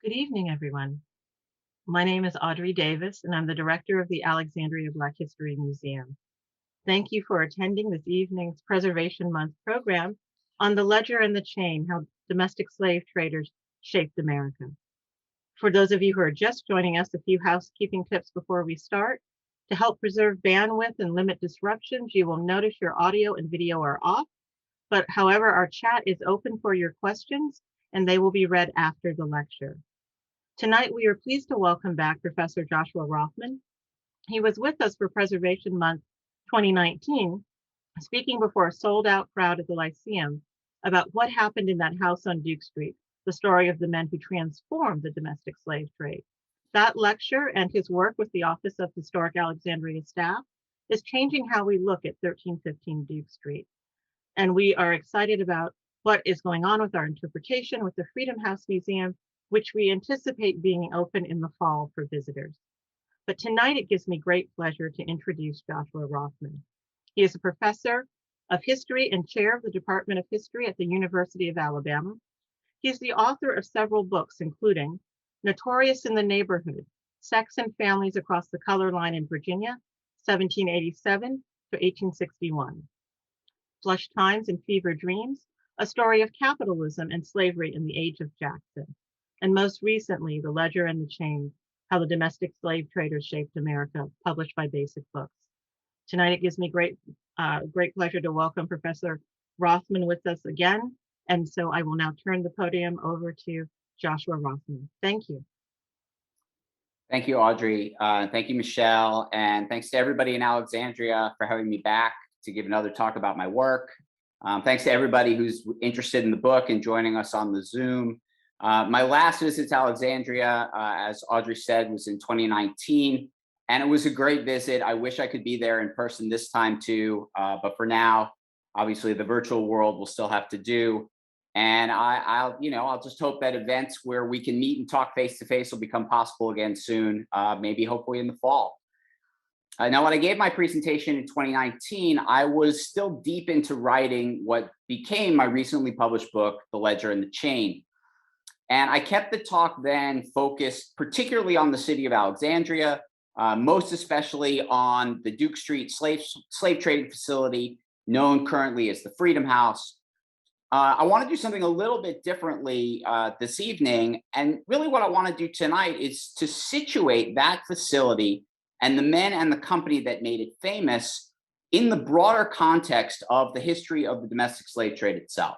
Good evening, everyone. My name is Audrey Davis, and I'm the director of the Alexandria Black History Museum. Thank you for attending this evening's Preservation Month program on the ledger and the chain, how domestic slave traders shaped America. For those of you who are just joining us, a few housekeeping tips before we start. To help preserve bandwidth and limit disruptions, you will notice your audio and video are off, but however, our chat is open for your questions, and they will be read after the lecture. Tonight, we are pleased to welcome back Professor Joshua Rothman. He was with us for Preservation Month 2019, speaking before a sold-out crowd at the Lyceum about what happened in that house on Duke Street, the story of the men who transformed the domestic slave trade. That lecture and his work with the Office of Historic Alexandria staff is changing how we look at 1315 Duke Street. And we are excited about what is going on with our interpretation with the Freedom House Museum, which we anticipate being open in the fall for visitors. But tonight it gives me great pleasure to introduce Joshua Rothman. He is a professor of history and chair of the Department of History at the University of Alabama. He is the author of several books, including Notorious in the Neighborhood, Sex and Families Across the Color Line in Virginia, 1787 to 1861. Flush Times and Fever Dreams, a story of capitalism and slavery in the age of Jackson. And most recently, The Ledger and the Chain, How the Domestic Slave Traders Shaped America, published by Basic Books. Tonight, it gives me great pleasure to welcome Professor Rothman with us again. And so I will now turn the podium over to Joshua Rothman. Thank you. Thank you, Audrey. Thank you, Michelle. And thanks to everybody in Alexandria for having me back to give another talk about my work. Thanks to everybody who's interested in the book and joining us on the Zoom. My last visit to Alexandria, as Audrey said, was in 2019, and it was a great visit. I wish I could be there in person this time too, but for now, obviously the virtual world will still have to do. And I'll just hope that events where we can meet and talk face to face will become possible again soon, maybe hopefully in the fall. Now, when I gave my presentation in 2019, I was still deep into writing what became my recently published book, The Ledger and the Chain. And I kept the talk then focused particularly on the city of Alexandria, most especially on the Duke Street slave trading facility, known currently as the Freedom House. I want to do something a little bit differently this evening. And really what I want to do tonight is to situate that facility and the men and the company that made it famous in the broader context of the history of the domestic slave trade itself.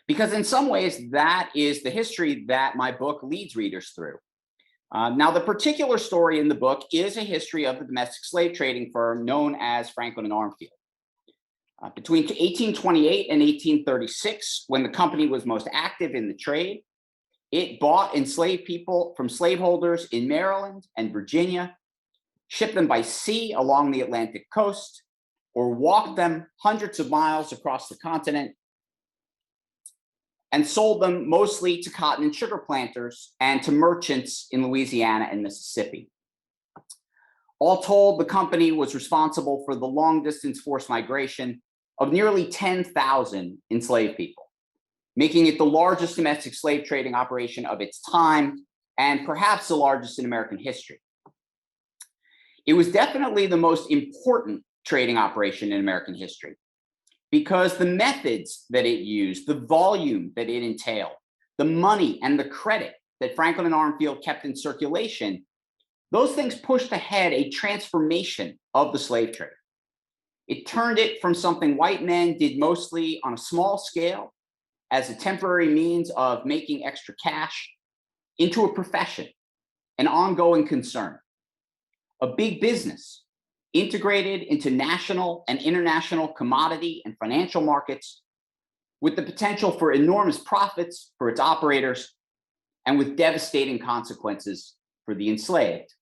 Because in some ways, that is the history that my book leads readers through. Now, the particular story in the book is a history of the domestic slave trading firm known as Franklin and Armfield. Between 1828 and 1836, when the company was most active in the trade, it bought enslaved people from slaveholders in Maryland and Virginia, shipped them by sea along the Atlantic coast, or walked them hundreds of miles across the continent, and sold them mostly to cotton and sugar planters and to merchants in Louisiana and Mississippi. All told, the company was responsible for the long-distance forced migration of nearly 10,000 enslaved people, making it the largest domestic slave trading operation of its time and perhaps the largest in American history. It was definitely the most important trading operation in American history, because the methods that it used, the volume that it entailed, the money and the credit that Franklin and Armfield kept in circulation, those things pushed ahead a transformation of the slave trade. It turned it from something white men did mostly on a small scale as a temporary means of making extra cash into a profession, an ongoing concern, a big business integrated into national and international commodity and financial markets, with the potential for enormous profits for its operators and with devastating consequences for the enslaved.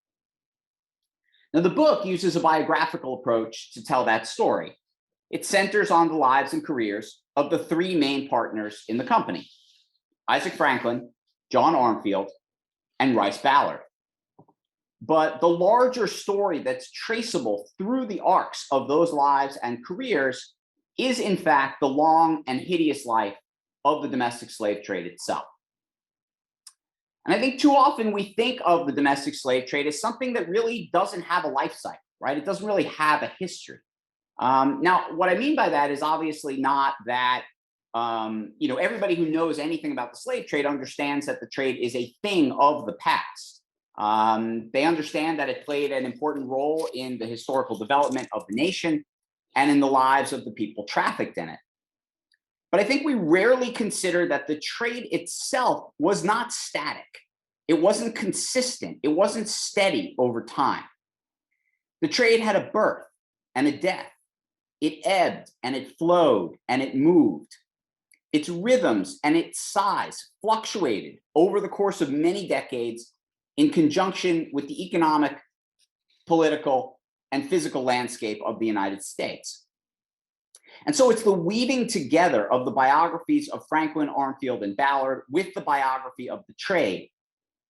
Now, the book uses a biographical approach to tell that story. It centers on the lives and careers of the three main partners in the company: Isaac Franklin, John Armfield, and Rice Ballard. But the larger story that's traceable through the arcs of those lives and careers is, in fact, the long and hideous life of the domestic slave trade itself. And I think too often we think of the domestic slave trade as something that really doesn't have a life cycle, right? It doesn't really have a history. Now, what I mean by that is obviously not that everybody who knows anything about the slave trade understands that the trade is a thing of the past. They understand that it played an important role in the historical development of the nation and in the lives of the people trafficked in it. But I think we rarely consider that the trade itself was not static. It wasn't consistent. It wasn't steady over time. The trade had a birth and a death. It ebbed and it flowed and it moved. Its rhythms and its size fluctuated over the course of many decades in conjunction with the economic, political, and physical landscape of the United States. And so it's the weaving together of the biographies of Franklin, Armfield, and Ballard with the biography of the trade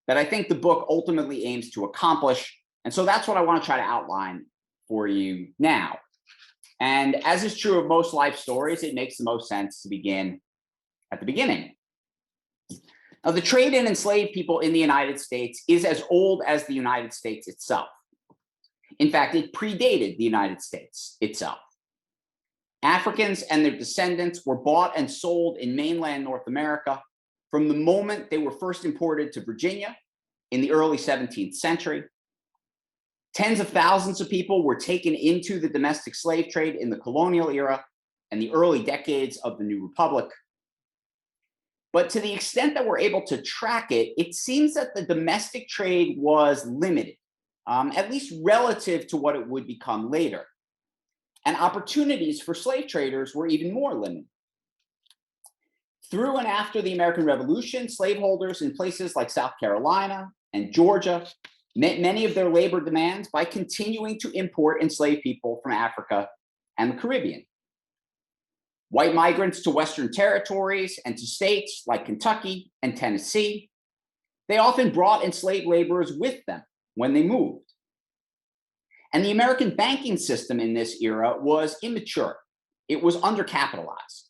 that I think the book ultimately aims to accomplish. And so that's what I want to try to outline for you now. And as is true of most life stories, it makes the most sense to begin at the beginning. Now, the trade in enslaved people in the United States is as old as the United States itself. In fact, it predated the United States itself. Africans and their descendants were bought and sold in mainland North America from the moment they were first imported to Virginia in the early 17th century. Tens of thousands of people were taken into the domestic slave trade in the colonial era and the early decades of the New Republic. But to the extent that we're able to track it, it seems that the domestic trade was limited, at least relative to what it would become later. And opportunities for slave traders were even more limited. Through and after the American Revolution, slaveholders in places like South Carolina and Georgia met many of their labor demands by continuing to import enslaved people from Africa and the Caribbean. White migrants to Western territories and to states like Kentucky and Tennessee, they often brought enslaved laborers with them when they moved. And the American banking system in this era was immature. It was undercapitalized.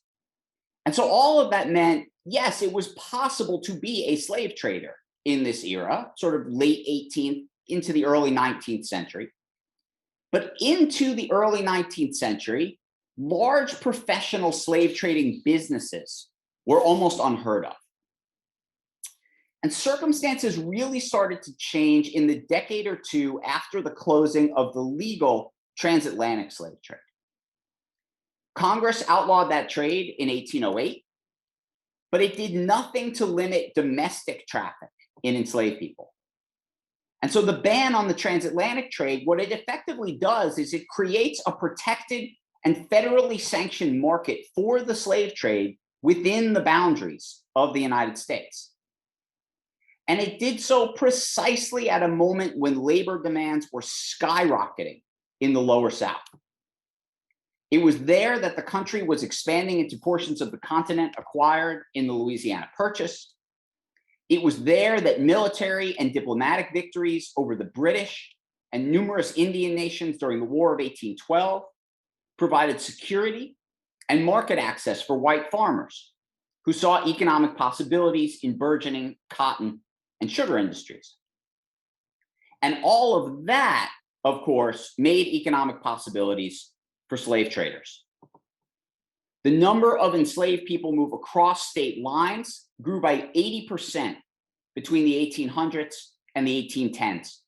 And so all of that meant, yes, it was possible to be a slave trader in this era, sort of late 18th into the early 19th century. But into the early 19th century, large professional slave trading businesses were almost unheard of. And circumstances really started to change in the decade or two after the closing of the legal transatlantic slave trade. Congress outlawed that trade in 1808, but it did nothing to limit domestic traffic in enslaved people. And so the ban on the transatlantic trade, what it effectively does is it creates a protected and federally sanctioned market for the slave trade within the boundaries of the United States. And it did so precisely at a moment when labor demands were skyrocketing in the lower South. It was there that the country was expanding into portions of the continent acquired in the Louisiana Purchase. It was there that military and diplomatic victories over the British and numerous Indian nations during the War of 1812 provided security and market access for white farmers who saw economic possibilities in burgeoning cotton and sugar industries. And all of that, of course, made economic possibilities for slave traders. The number of enslaved people move across state lines grew by 80% between the 1800s and the 1810s.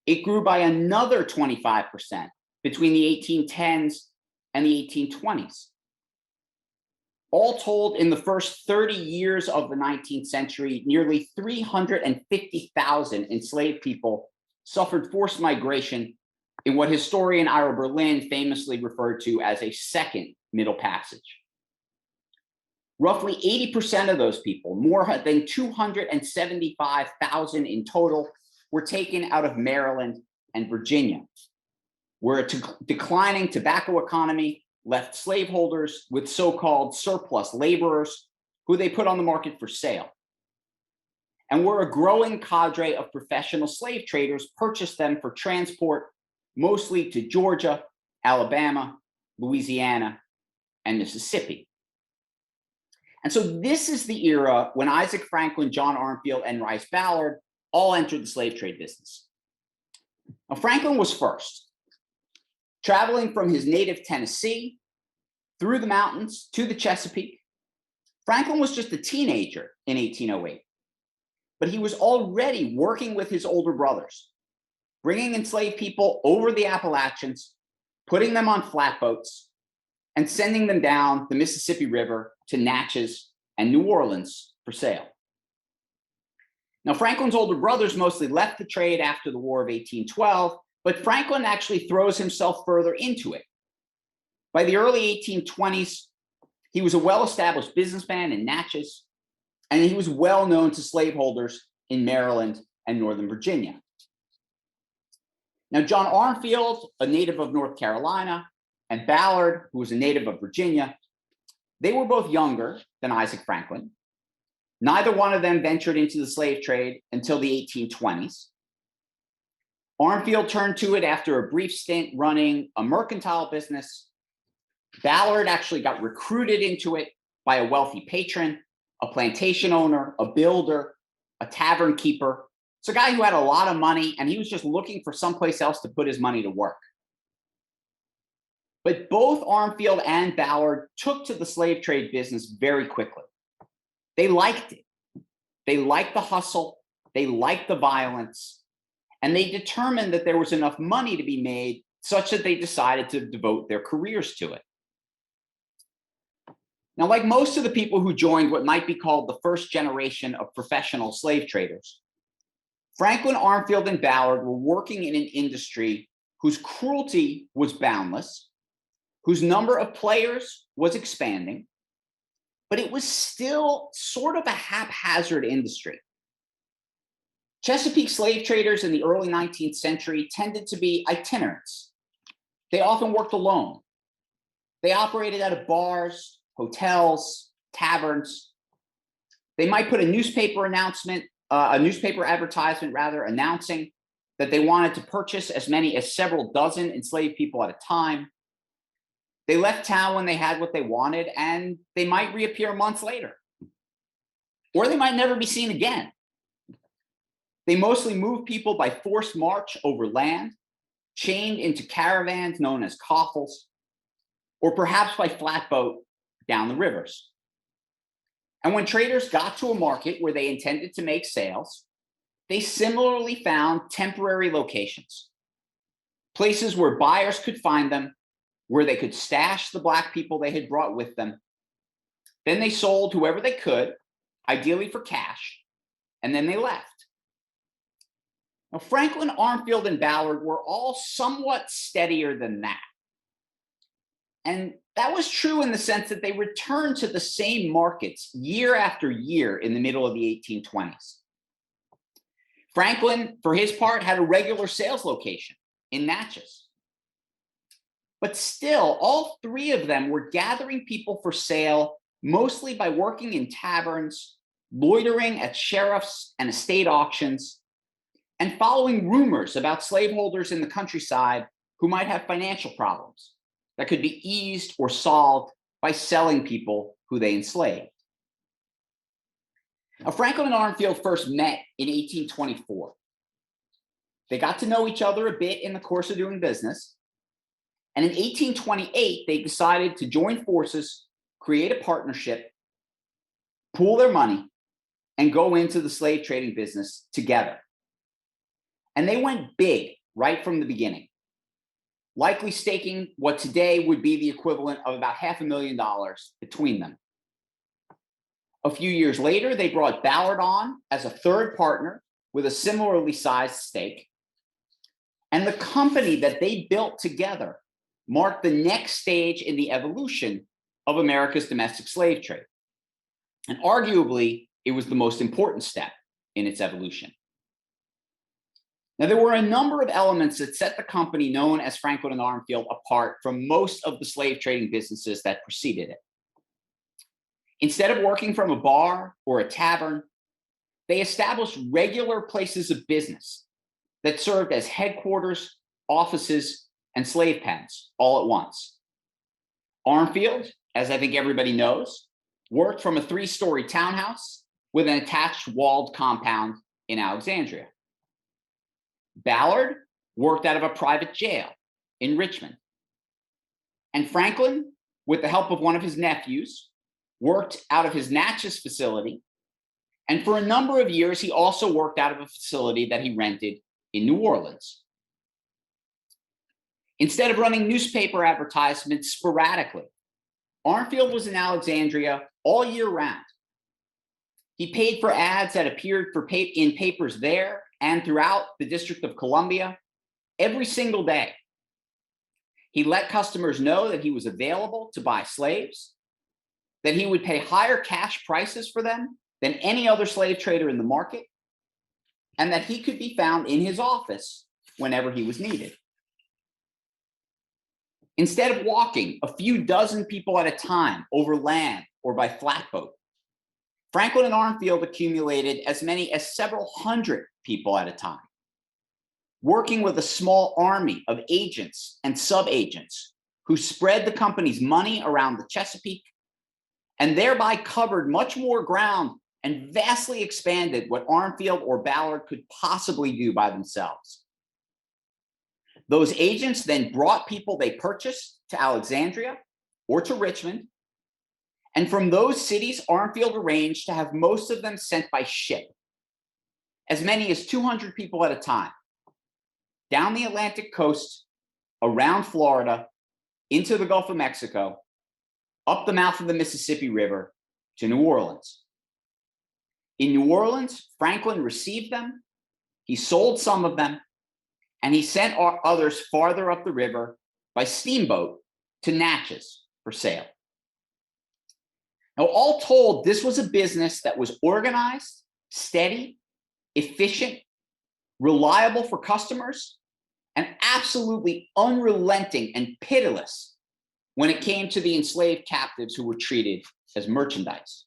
It grew by another 25% between the 1810s and the 1820s. All told, in the first 30 years of the 19th century, nearly 350,000 enslaved people suffered forced migration in what historian Ira Berlin famously referred to as a second Middle Passage. Roughly 80% of those people, more than 275,000 in total, were taken out of Maryland and Virginia, where a declining tobacco economy left slaveholders with so-called surplus laborers who they put on the market for sale. And where a growing cadre of professional slave traders purchased them for transport, mostly to Georgia, Alabama, Louisiana, and Mississippi. And so this is the era when Isaac Franklin, John Armfield, and Rice Ballard all entered the slave trade business. Now, Franklin was first, traveling from his native Tennessee through the mountains to the Chesapeake. Franklin was just a teenager in 1808, but he was already working with his older brothers, bringing enslaved people over the Appalachians, putting them on flatboats, and sending them down the Mississippi River to Natchez and New Orleans for sale. Now, Franklin's older brothers mostly left the trade after the War of 1812, but Franklin actually throws himself further into it. By the early 1820s, he was a well-established businessman in Natchez, and he was well known to slaveholders in Maryland and Northern Virginia. Now, John Armfield, a native of North Carolina, and Ballard, who was a native of Virginia, they were both younger than Isaac Franklin. Neither one of them ventured into the slave trade until the 1820s. Armfield turned to it after a brief stint running a mercantile business. Ballard actually got recruited into it by a wealthy patron, a plantation owner, a builder, a tavern keeper. It's a guy who had a lot of money, and he was just looking for someplace else to put his money to work. But both Armfield and Ballard took to the slave trade business very quickly. They liked it. They liked the hustle. They liked the violence. And they determined that there was enough money to be made such that they decided to devote their careers to it. Now, like most of the people who joined what might be called the first generation of professional slave traders, Franklin, Armfield, and Ballard were working in an industry whose cruelty was boundless, whose number of players was expanding, but it was still sort of a haphazard industry. Chesapeake slave traders in the early 19th century tended to be itinerants. They often worked alone. They operated out of bars, hotels, taverns. They might put a newspaper advertisement announcing that they wanted to purchase as many as several dozen enslaved people at a time. They left town when they had what they wanted, and they might reappear months later. Or they might never be seen again. They mostly moved people by forced march over land, chained into caravans known as coffles, or perhaps by flatboat down the rivers. And when traders got to a market where they intended to make sales, they similarly found temporary locations, places where buyers could find them, where they could stash the Black people they had brought with them. Then they sold whoever they could, ideally for cash, and then they left. Now, Franklin, Armfield, and Ballard were all somewhat steadier than that. And that was true in the sense that they returned to the same markets year after year in the middle of the 1820s. Franklin, for his part, had a regular sales location in Natchez. But still, all three of them were gathering people for sale, mostly by working in taverns, loitering at sheriff's and estate auctions, and following rumors about slaveholders in the countryside who might have financial problems that could be eased or solved by selling people who they enslaved. Now, Franklin and Armfield first met in 1824. They got to know each other a bit in the course of doing business. And in 1828, they decided to join forces, create a partnership, pool their money, and go into the slave trading business together. And they went big right from the beginning, likely staking what today would be the equivalent of about $500,000 between them. A few years later, they brought Ballard on as a third partner with a similarly sized stake. And the company that they built together marked the next stage in the evolution of America's domestic slave trade. And arguably, it was the most important step in its evolution. Now, there were a number of elements that set the company known as Franklin and Armfield apart from most of the slave trading businesses that preceded it. Instead of working from a bar or a tavern, they established regular places of business that served as headquarters, offices, and slave pens all at once. Armfield, as I think everybody knows, worked from a 3-story townhouse with an attached walled compound in Alexandria. Ballard worked out of a private jail in Richmond. And Franklin, with the help of one of his nephews, worked out of his Natchez facility. And for a number of years, he also worked out of a facility that he rented in New Orleans. Instead of running newspaper advertisements sporadically, Armfield was in Alexandria all year round. He paid for ads that appeared in papers there and throughout the District of Columbia every single day. He let customers know that he was available to buy slaves, that he would pay higher cash prices for them than any other slave trader in the market, and that he could be found in his office whenever he was needed. Instead of walking a few dozen people at a time over land or by flatboat, Franklin and Armfield accumulated as many as several hundred people at a time, working with a small army of agents and sub-agents who spread the company's money around the Chesapeake and thereby covered much more ground and vastly expanded what Armfield or Ballard could possibly do by themselves. Those agents then brought people they purchased to Alexandria or to Richmond. And from those cities, Armfield arranged to have most of them sent by ship, as many as 200 people at a time, down the Atlantic coast, around Florida, into the Gulf of Mexico, up the mouth of the Mississippi River to New Orleans. In New Orleans, Franklin received them, he sold some of them, and he sent others farther up the river by steamboat to Natchez for sale. Now, all told, this was a business that was organized, steady, efficient, reliable for customers, and absolutely unrelenting and pitiless when it came to the enslaved captives who were treated as merchandise.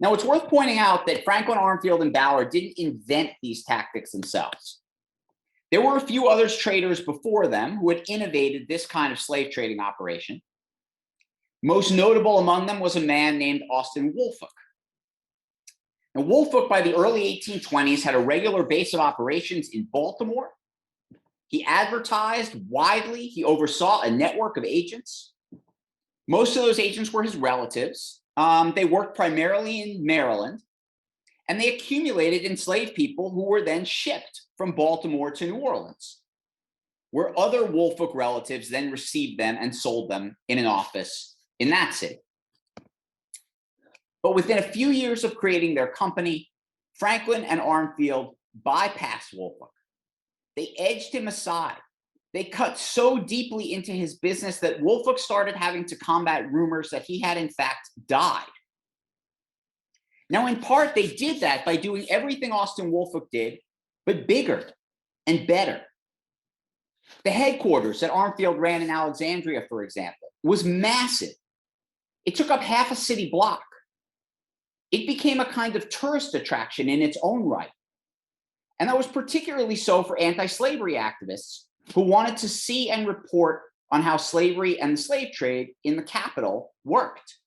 Now, it's worth pointing out that Franklin, Armfield, and Ballard didn't invent these tactics themselves. There were a few other traders before them who had innovated this kind of slave trading operation. Most notable among them was a man named Austin Woolfolk. Now, Woolfolk, by the early 1820s, had a regular base of operations in Baltimore. He advertised widely. He oversaw a network of agents. Most of those agents were his relatives. They worked primarily in Maryland, and they accumulated enslaved people who were then shipped from Baltimore to New Orleans, where other Woolfolk relatives then received them and sold them in an office in that city. But within a few years of creating their company, Franklin and Armfield bypassed Woolfolk. They edged him aside. They cut so deeply into his business that Woolfolk started having to combat rumors that he had in fact died. Now, in part, they did that by doing everything Austin Woolfolk did, but bigger and better. The headquarters that Armfield ran in Alexandria, for example, was massive. It took up half a city block. It became a kind of tourist attraction in its own right. And that was particularly so for anti-slavery activists who wanted to see and report on how slavery and the slave trade in the capital worked.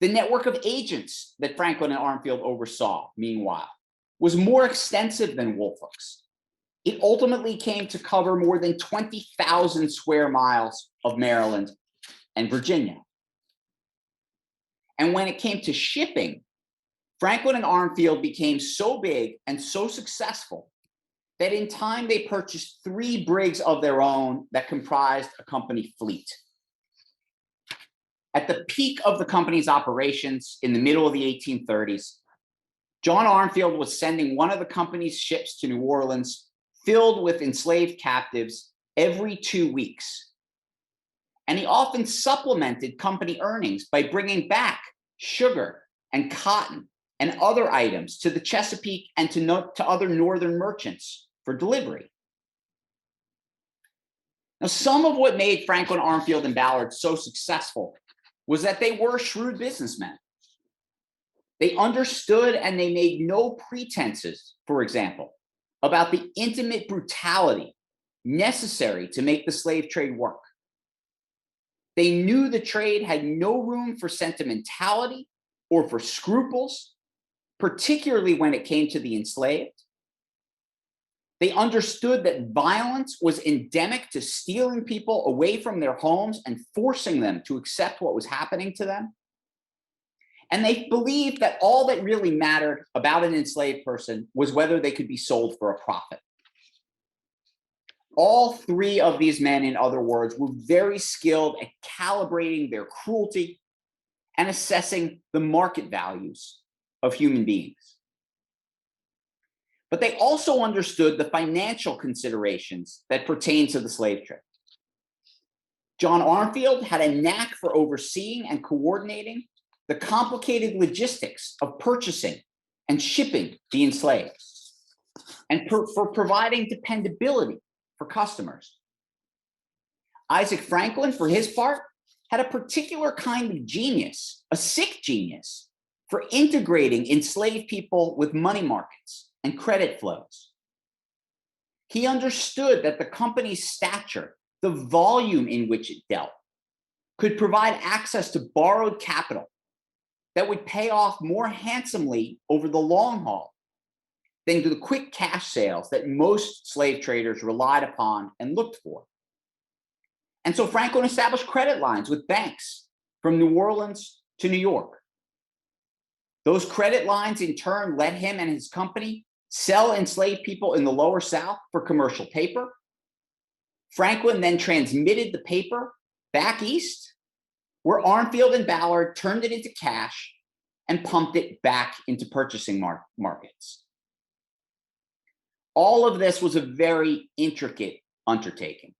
The network of agents that Franklin and Armfield oversaw, meanwhile, was more extensive than Woolfolk's. It ultimately came to cover more than 20,000 square miles of Maryland and Virginia. And when it came to shipping, Franklin and Armfield became so big and so successful that in time they purchased 3 brigs of their own that comprised a company fleet. At the peak of the company's operations in the middle of the 1830s, John Armfield was sending one of the company's ships to New Orleans filled with enslaved captives every 2 weeks. And he often supplemented company earnings by bringing back sugar and cotton and other items to the Chesapeake and to other northern merchants for delivery. Now, some of what made Franklin, Armfield, and Ballard so successful was that they were shrewd businessmen. They understood and they made no pretenses, for example, about the intimate brutality necessary to make the slave trade work. They knew the trade had no room for sentimentality or for scruples, particularly when it came to the enslaved. They understood that violence was endemic to stealing people away from their homes and forcing them to accept what was happening to them. And they believed that all that really mattered about an enslaved person was whether they could be sold for a profit. All three of these men, in other words, were very skilled at calibrating their cruelty and assessing the market values of human beings. But they also understood the financial considerations that pertain to the slave trade. John Armfield had a knack for overseeing and coordinating the complicated logistics of purchasing and shipping the enslaved, and for providing dependability for customers. Isaac Franklin, for his part, had a particular kind of genius, a sick genius, for integrating enslaved people with money markets and credit flows. He understood that the company's stature, the volume in which it dealt, could provide access to borrowed capital that would pay off more handsomely over the long haul than the quick cash sales that most slave traders relied upon and looked for. And so Franklin established credit lines with banks from New Orleans to New York. Those credit lines in turn let him and his company sell enslaved people in the Lower South for commercial paper. Franklin then transmitted the paper back east, where Armfield and Ballard turned it into cash and pumped it back into purchasing markets. All of this was a very intricate undertaking.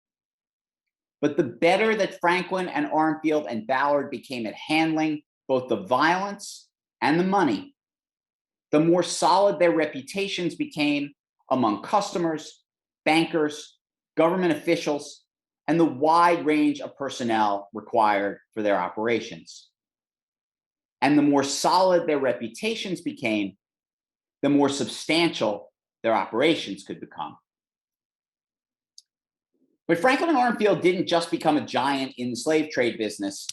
But the better that Franklin and Armfield and Ballard became at handling both the violence and the money, the more solid their reputations became among customers, bankers, government officials, and the wide range of personnel required for their operations. And the more solid their reputations became, the more substantial their operations could become. But Franklin and Armfield didn't just become a giant in the slave trade business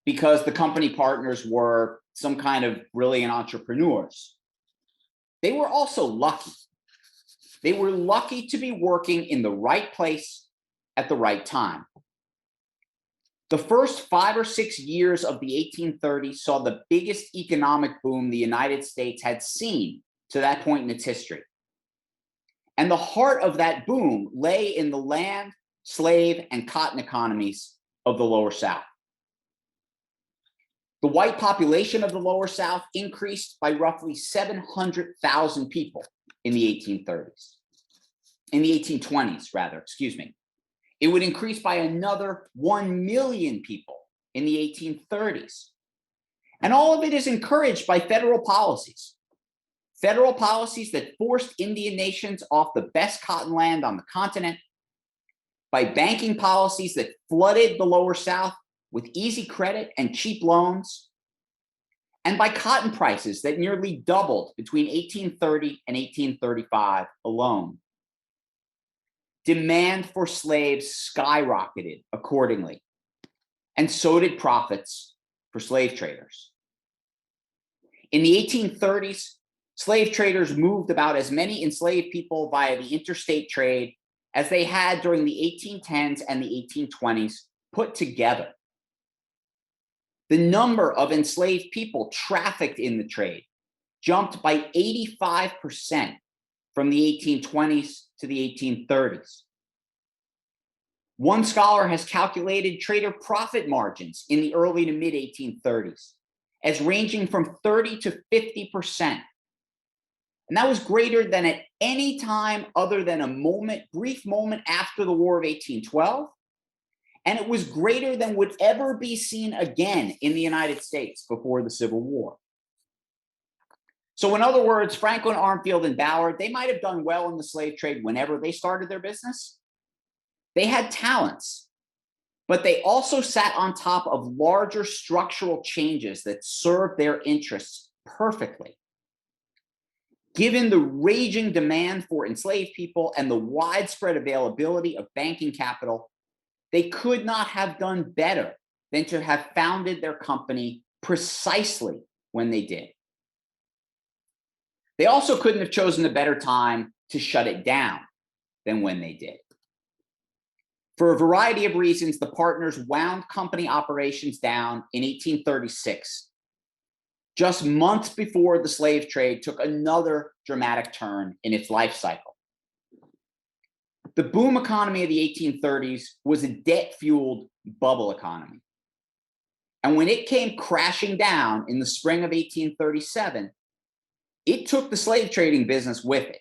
because the company partners were some kind of brilliant entrepreneurs. They were also lucky. They were lucky to be working in the right place at the right time. The first 5 or 6 years of the 1830s saw the biggest economic boom the United States had seen to that point in its history. And the heart of that boom lay in the land, slave, and cotton economies of the Lower South. The white population of the Lower South increased by roughly 700,000 people in the 1830s. In the 1820s, rather, excuse me. It would increase by another 1 million people in the 1830s. And all of it is encouraged by federal policies that forced Indian nations off the best cotton land on the continent, by banking policies that flooded the Lower South with easy credit and cheap loans, and by cotton prices that nearly doubled between 1830 and 1835 alone. Demand for slaves skyrocketed accordingly, and so did profits for slave traders. In the 1830s, slave traders moved about as many enslaved people via the interstate trade as they had during the 1810s and the 1820s put together. The number of enslaved people trafficked in the trade jumped by 85% from the 1820s to the 1830s. One scholar has calculated trader profit margins in the early to mid 1830s as ranging from 30 to 50%. And that was greater than at any time other than a brief moment after the War of 1812. And it was greater than would ever be seen again in the United States before the Civil War. So in other words, Franklin, Armfield, and Ballard, they might have done well in the slave trade whenever they started their business. They had talents, but they also sat on top of larger structural changes that served their interests perfectly. Given the raging demand for enslaved people and the widespread availability of banking capital, they could not have done better than to have founded their company precisely when they did. They also couldn't have chosen a better time to shut it down than when they did. For a variety of reasons, the partners wound company operations down in 1836, just months before the slave trade took another dramatic turn in its life cycle. The boom economy of the 1830s was a debt-fueled bubble economy. And when it came crashing down in the spring of 1837, it took the slave trading business with it,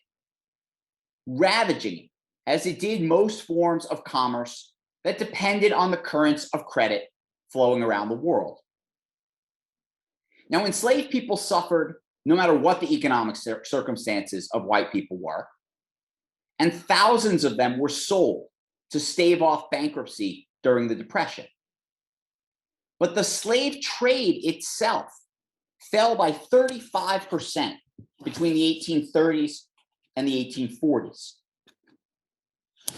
ravaging it as it did most forms of commerce that depended on the currents of credit flowing around the world. Now, enslaved people suffered no matter what the economic circumstances of white people were, and thousands of them were sold to stave off bankruptcy during the Depression. But the slave trade itself fell by 35% between the 1830s and the 1840s.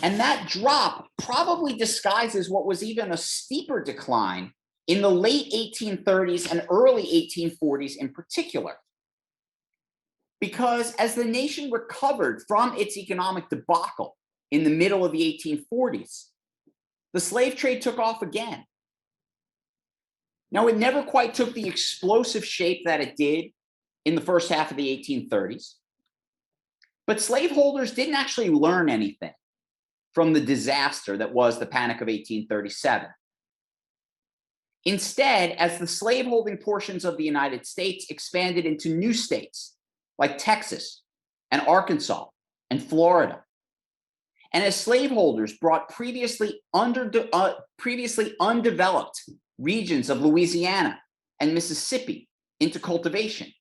And that drop probably disguises what was even a steeper decline in the late 1830s and early 1840s in particular. Because as the nation recovered from its economic debacle in the middle of the 1840s, the slave trade took off again. Now, it never quite took the explosive shape that it did in the first half of the 1830s, but slaveholders didn't actually learn anything from the disaster that was the Panic of 1837. Instead, as the slaveholding portions of the United States expanded into new states like Texas and Arkansas and Florida, and as slaveholders brought previously undeveloped regions of Louisiana and Mississippi into cultivation,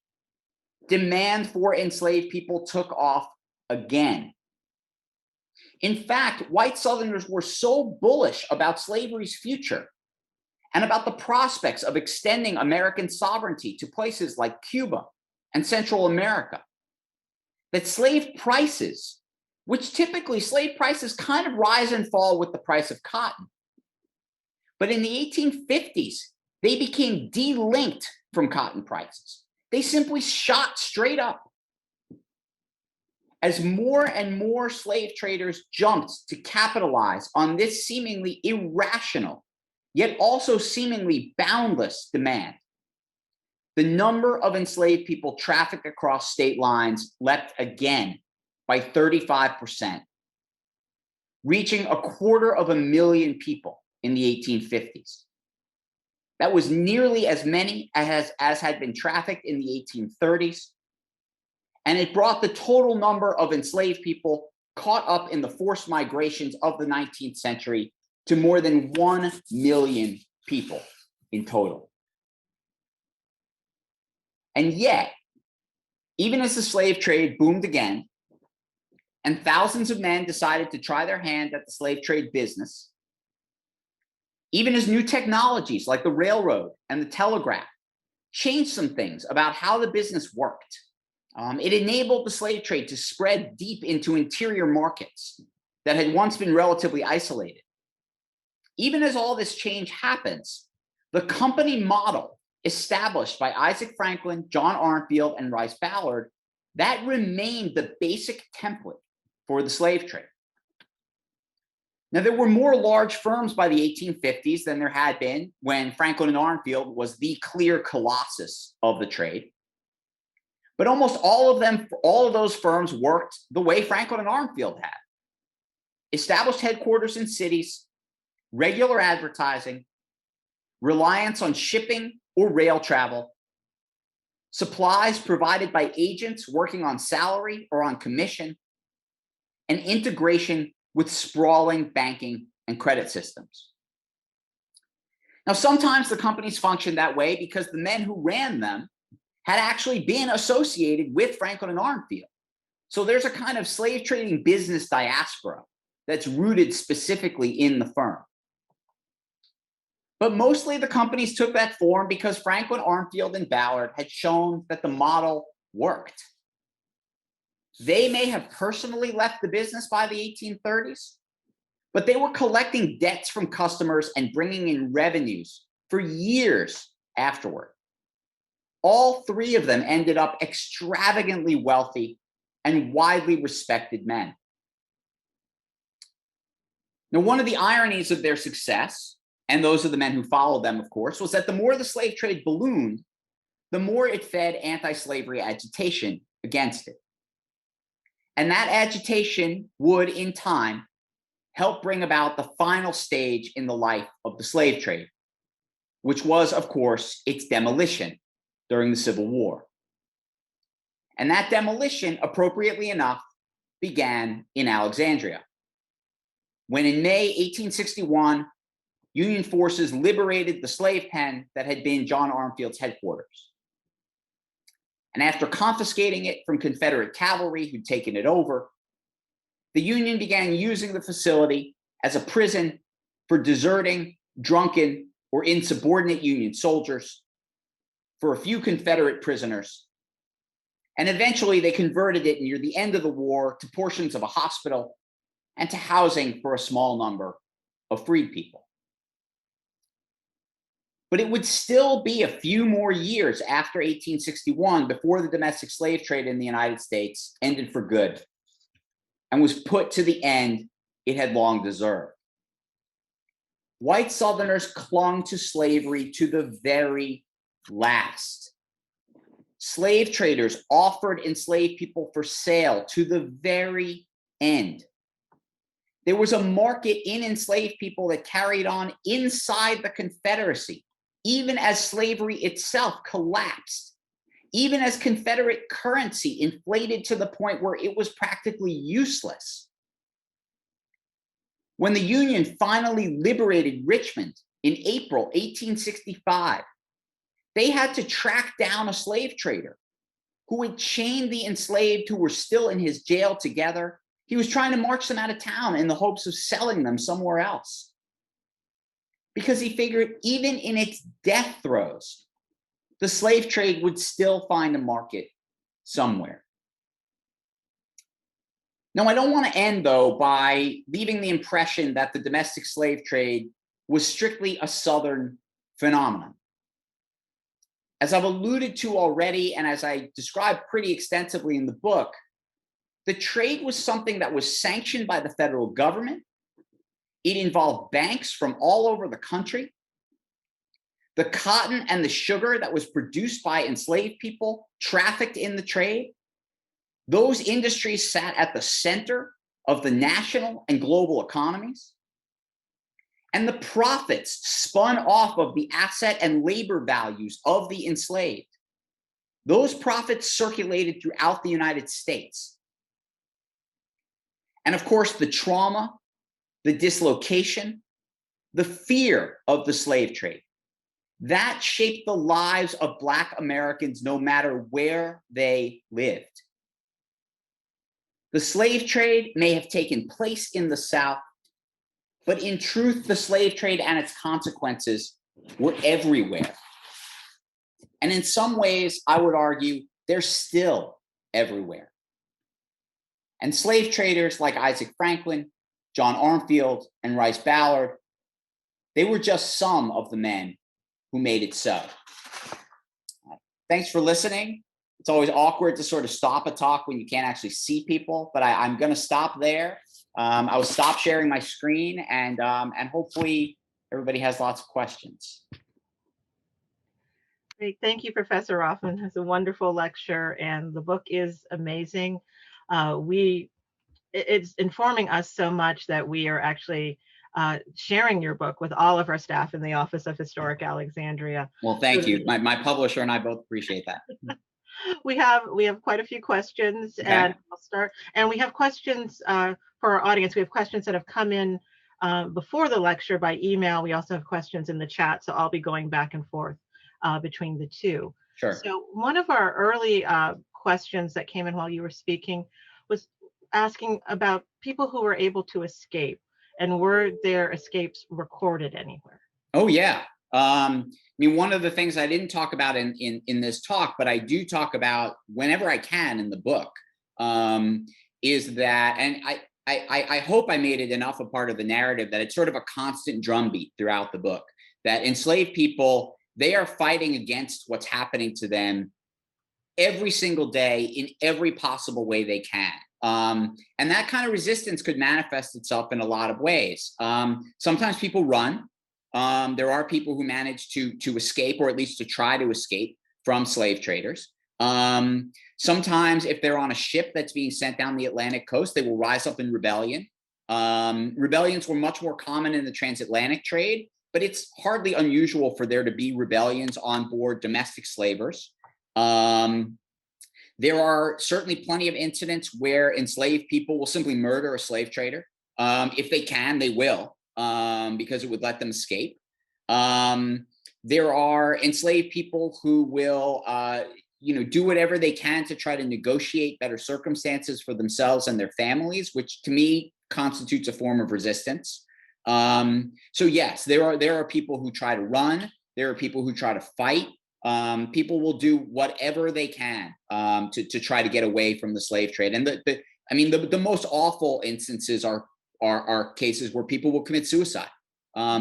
demand for enslaved people took off again. In fact, white Southerners were so bullish about slavery's future and about the prospects of extending American sovereignty to places like Cuba and Central America that slave prices, which typically slave prices kind of rise and fall with the price of cotton, but in the 1850s, they became delinked from cotton prices. They simply shot straight up. As more and more slave traders jumped to capitalize on this seemingly irrational, yet also seemingly boundless demand, the number of enslaved people trafficked across state lines leapt again by 35%, reaching 250,000 people in the 1850s. That was nearly as many as had been trafficked in the 1830s. And it brought the total number of enslaved people caught up in the forced migrations of the 19th century to more than 1 million people in total. And yet, even as the slave trade boomed again, and thousands of men decided to try their hand at the slave trade business, even as new technologies like the railroad and the telegraph changed some things about how the business worked, it enabled the slave trade to spread deep into interior markets that had once been relatively isolated. Even as all this change happens, the company model established by Isaac Franklin, John Armfield, and Rice Ballard, that remained the basic template for the slave trade. Now, there were more large firms by the 1850s than there had been when Franklin and Armfield was the clear colossus of the trade. But almost all of those firms worked the way Franklin and Armfield had. Established headquarters in cities, regular advertising, reliance on shipping or rail travel, supplies provided by agents working on salary or on commission, and integration with sprawling banking and credit systems. Now, sometimes the companies functioned that way because the men who ran them had actually been associated with Franklin and Armfield. So there's a kind of slave trading business diaspora that's rooted specifically in the firm. But mostly the companies took that form because Franklin, Armfield, and Ballard had shown that the model worked. They may have personally left the business by the 1830s, but they were collecting debts from customers and bringing in revenues for years afterward. All three of them ended up extravagantly wealthy and widely respected men. Now, one of the ironies of their success, and those of the men who followed them, of course, was that the more the slave trade ballooned, the more it fed anti-slavery agitation against it. And that agitation would, in time, help bring about the final stage in the life of the slave trade, which was, of course, its demolition during the Civil War. And that demolition, appropriately enough, began in Alexandria, when in May 1861, Union forces liberated the slave pen that had been John Armfield's headquarters. And after confiscating it from Confederate cavalry who'd taken it over, the Union began using the facility as a prison for deserting, drunken, or insubordinate Union soldiers, for a few Confederate prisoners. And eventually they converted it near the end of the war to portions of a hospital and to housing for a small number of freed people. But it would still be a few more years after 1861 before the domestic slave trade in the United States ended for good and was put to the end it had long deserved. White Southerners clung to slavery to the very last. Slave traders offered enslaved people for sale to the very end. There was a market in enslaved people that carried on inside the Confederacy, even as slavery itself collapsed, even as Confederate currency inflated to the point where it was practically useless. When the Union finally liberated Richmond in April 1865, they had to track down a slave trader who had chained the enslaved who were still in his jail together. He was trying to march them out of town in the hopes of selling them somewhere else, because he figured even in its death throes, the slave trade would still find a market somewhere. Now, I don't want to end, though, by leaving the impression that the domestic slave trade was strictly a Southern phenomenon. As I've alluded to already, and as I described pretty extensively in the book, the trade was something that was sanctioned by the federal government. It involved banks from all over the country. The cotton and the sugar that was produced by enslaved people trafficked in the trade. Those industries sat at the center of the national and global economies. And the profits spun off of the asset and labor values of the enslaved. Those profits circulated throughout the United States. And of course, the trauma, the dislocation, the fear of the slave trade, that shaped the lives of Black Americans no matter where they lived. The slave trade may have taken place in the South, but in truth, the slave trade and its consequences were everywhere. And in some ways, I would argue, they're still everywhere. And slave traders like Isaac Franklin, John Armfield, and Rice Ballard, they were just some of the men who made it so. Thanks for listening. It's always awkward to sort of stop a talk when you can't actually see people, but I'm going to stop there. I will stop sharing my screen, and hopefully everybody has lots of questions. Great. Thank you, Professor Rothman. It's a wonderful lecture, and the book is amazing. It's informing us so much that we are actually sharing your book with all of our staff in the Office of Historic Alexandria. Well, thank you. My publisher and I both appreciate that. We have quite a few questions, Okay. and I'll start. And we have questions for our audience. We have questions that have come in before the lecture by email. We also have questions in the chat, so I'll be going back and forth between the two. Sure. So one of our early questions that came in while you were speaking was asking about people who were able to escape, and were their escapes recorded anywhere? Oh, yeah. I mean, one of the things I didn't talk about in this talk, but I do talk about whenever I can in the book, is that, and I hope I made it enough a part of the narrative that it's sort of a constant drumbeat throughout the book, that enslaved people, they are fighting against what's happening to them every single day in every possible way they can. And that kind of resistance could manifest itself in a lot of ways. Sometimes people run. There are people who manage to escape, or at least to try to escape from slave traders. Sometimes if they're on a ship that's being sent down the Atlantic coast, they will rise up in rebellion. Rebellions were much more common in the transatlantic trade, but it's hardly unusual for there to be rebellions on board domestic slavers. There are certainly plenty of incidents where enslaved people will simply murder a slave trader. If they can, they will, because it would let them escape. There are enslaved people who will, do whatever they can to try to negotiate better circumstances for themselves and their families, which to me constitutes a form of resistance. So yes, there are people who try to run. There are people who try to fight. People will do whatever they can to try to get away from the slave trade. And the most awful instances are cases where people will commit suicide.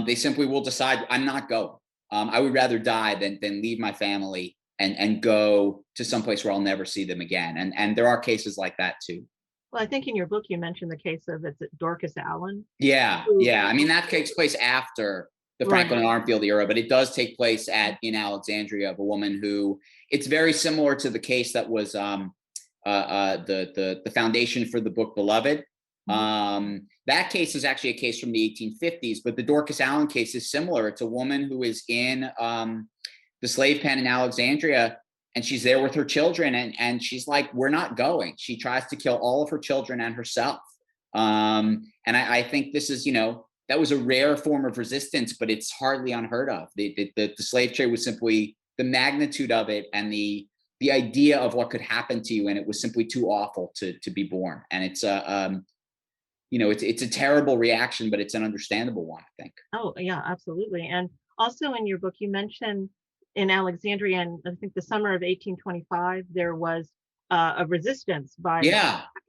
They simply will decide, I'm not going. I would rather die than leave my family and go to someplace where I'll never see them again. And there are cases like that too. Well, I think in your book you mentioned the case of Dorcas Allen. Yeah. I mean, that takes place after the Franklin and Armfield era, but it does take place in Alexandria, of a woman who, it's very similar to the case that was the foundation for the book Beloved. That case is actually a case from the 1850s, but the Dorcas Allen case is similar. It's a woman who is in the slave pen in Alexandria, and she's there with her children, and she's like, we're not going. She tries to kill all of her children and herself. And I think this is, that was a rare form of resistance, but it's hardly unheard of. The slave trade was simply, the magnitude of it and the idea of what could happen to you, and it was simply too awful to be born. And it's it's a terrible reaction, but it's an understandable one, I think. Oh yeah, absolutely. And also in your book, you mentioned in Alexandria, and I think the summer of 1825, there was a resistance by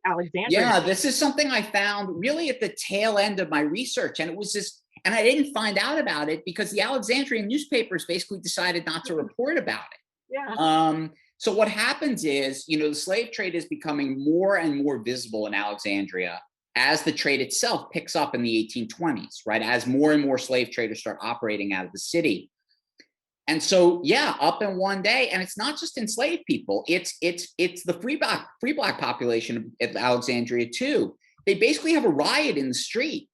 Alexandria. Yeah, this is something I found really at the tail end of my research. And it was this, and I didn't find out about it because the Alexandrian newspapers basically decided not to report about it. Yeah. So what happens is, the slave trade is becoming more and more visible in Alexandria as the trade itself picks up in the 1820s, right? As more and more slave traders start operating out of the city. And so, up in one day, and it's not just enslaved people, it's the free black population of Alexandria too. They basically have a riot in the street,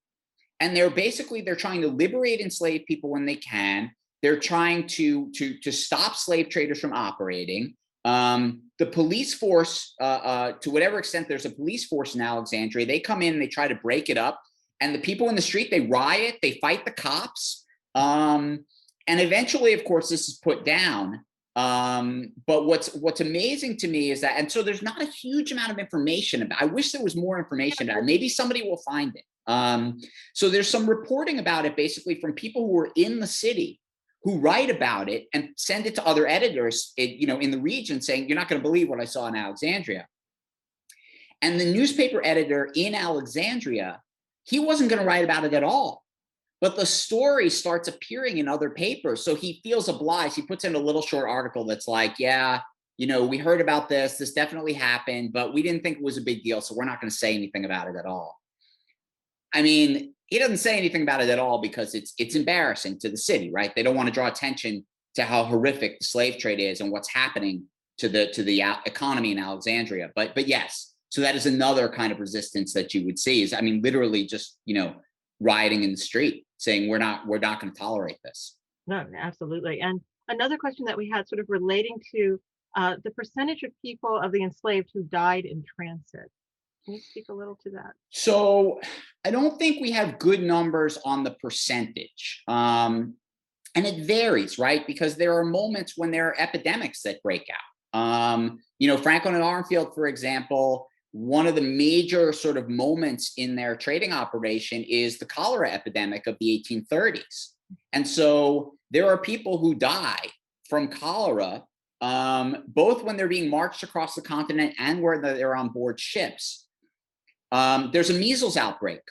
and they're trying to liberate enslaved people when they can. They're trying to stop slave traders from operating. The police force, to whatever extent there's a police force in Alexandria, they come in and they try to break it up. And the people in the street, they riot, they fight the cops. And eventually, of course, this is put down. But what's amazing to me is that, and so there's not a huge amount of information about it. I wish there was more information about it. Maybe somebody will find it. So there's some reporting about it, basically from people who are in the city, who write about it and send it to other editors, in the region, saying, you're not going to believe what I saw in Alexandria. And the newspaper editor in Alexandria, he wasn't going to write about it at all. But the story starts appearing in other papers. So he feels obliged. He puts in a little short article that's like, we heard about this. This definitely happened, but we didn't think it was a big deal. So we're not going to say anything about it at all. I mean, he doesn't say anything about it at all because it's embarrassing to the city, right? They don't want to draw attention to how horrific the slave trade is and what's happening to the economy in Alexandria. But yes, so that is another kind of resistance that you would see is, literally just, rioting in the street, saying we're not going to tolerate this. No, absolutely. And another question that we had, sort of relating to the percentage of people of the enslaved who died in transit. Can you speak a little to that? So I don't think we have good numbers on the percentage. And it varies, right? Because there are moments when there are epidemics that break out. Franklin and Armfield, for example, one of the major sort of moments in their trading operation is the cholera epidemic of the 1830s. And so there are people who die from cholera, both when they're being marched across the continent and where they're on board ships. There's a measles outbreak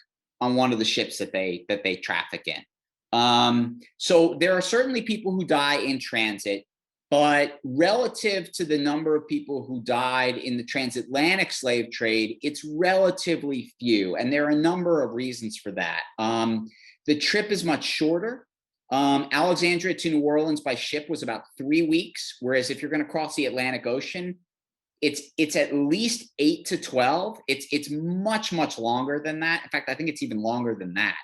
on one of the ships that they traffic in. So there are certainly people who die in transit, but relative to the number of people who died in the transatlantic slave trade, it's relatively few. And there are a number of reasons for that. The trip is much shorter. Alexandria to New Orleans by ship was about 3 weeks, whereas if you're going to cross the Atlantic Ocean, it's at least 8 to 12. It's much longer than that. In fact, I think it's even longer than that.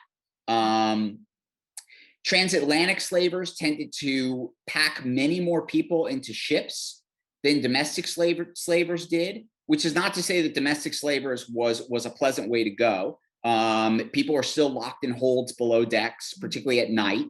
Transatlantic slavers tended to pack many more people into ships than domestic slavers did, which is not to say that domestic slavers was a pleasant way to go. People are still locked in holds below decks, particularly at night.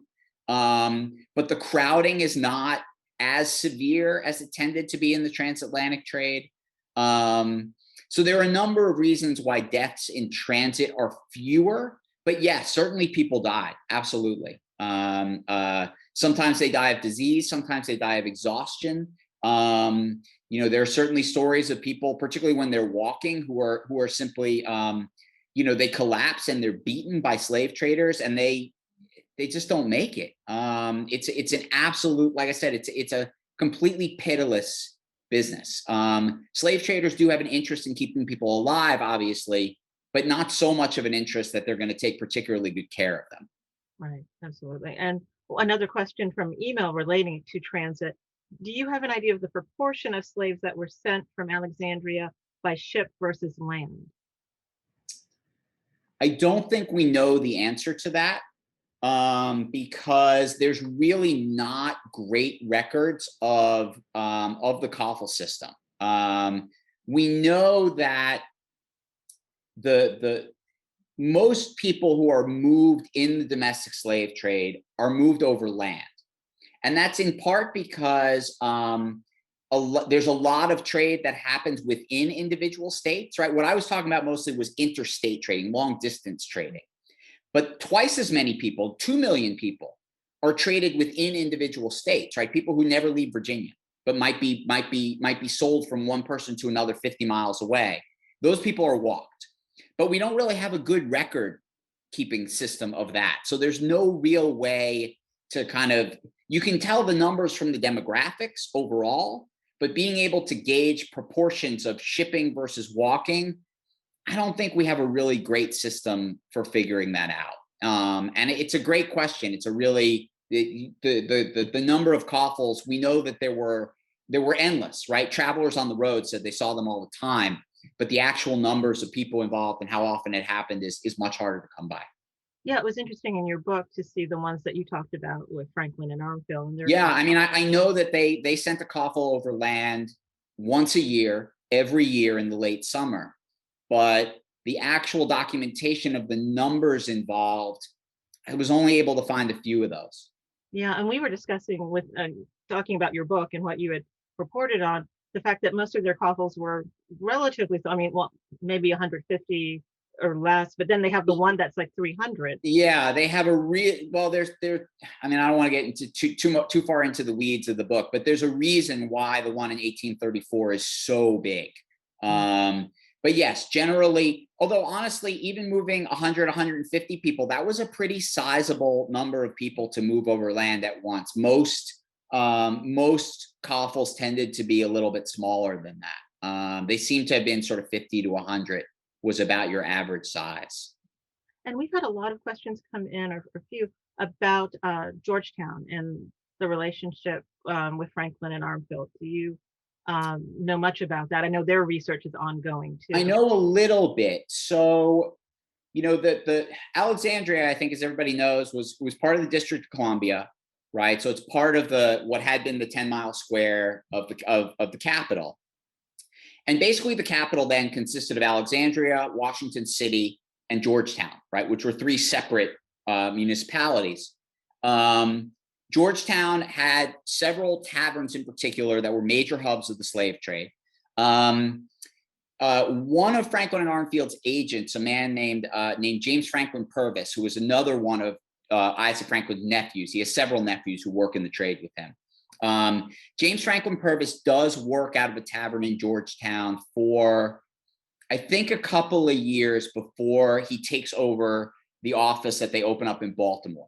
But the crowding is not as severe as it tended to be in the transatlantic trade. So there are a number of reasons why deaths in transit are fewer, but yes, certainly people die. Absolutely. Sometimes they die of disease, sometimes they die of exhaustion. There are certainly stories of people, particularly when they're walking, who are simply, they collapse and they're beaten by slave traders, and they just don't make it. It's an absolute, like I said, it's a completely pitiless business. Slave traders do have an interest in keeping people alive, obviously, but not so much of an interest that they're going to take particularly good care of them. Right, absolutely. And another question from email relating to transit. Do you have an idea of the proportion of slaves that were sent from Alexandria by ship versus land? I don't think we know the answer to that, because there's really not great records of the coffle system. We know that the most people who are moved in the domestic slave trade are moved over land. And that's in part because there's a lot of trade that happens within individual states, right? What I was talking about mostly was interstate trading, long distance trading. But twice as many people, 2 million people, are traded within individual states, right? People who never leave Virginia, but might be sold from one person to another 50 miles away. Those people are walked. But we don't really have a good record keeping system of that. So there's no real way to you can tell the numbers from the demographics overall, but being able to gauge proportions of shipping versus walking, I don't think we have a really great system for figuring that out. And it's a great question. It's a really, the number of coffles, we know that there were endless, right? Travelers on the road said they saw them all the time. But the actual numbers of people involved and how often it happened is much harder to come by. Yeah, it was interesting in your book to see the ones that you talked about with Franklin and Armfield. And Yeah, I mean, I know that they sent a coffle over land once a year, every year in the late summer. But the actual documentation of the numbers involved, I was only able to find a few of those. Yeah, and we were discussing with talking about your book and what you had reported on the fact that most of their coffles were relatively, I mean, well, maybe 150 or less, but then they have the one that's like 300. Yeah, they have there's I mean, I don't want to get into too far into the weeds of the book, but there's a reason why the one in 1834 is so big. But yes, generally, although honestly, even moving 100, 150 people, that was a pretty sizable number of people to move over land at once. Most coffles tended to be a little bit smaller than that. They seem to have been sort of 50 to 100 was about your average size. And we've had a lot of questions come in, or a few, about Georgetown and the relationship with Franklin and Armfield. Do you know much about that? I know their research is ongoing too. I know a little bit. So, the Alexandria, I think, as everybody knows, was part of the District of Columbia, right? So it's part of what had been the 10-mile square of the capital. And basically the capital then consisted of Alexandria, Washington City, and Georgetown, right? Which were 3 separate municipalities. Georgetown had several taverns in particular that were major hubs of the slave trade. One of Franklin and Armfield's agents, a man named James Franklin Purvis, who was another one of Isaac Franklin's nephews. He has several nephews who work in the trade with him. James Franklin Purvis does work out of a tavern in Georgetown for, I think, a couple of years before he takes over the office that they open up in Baltimore.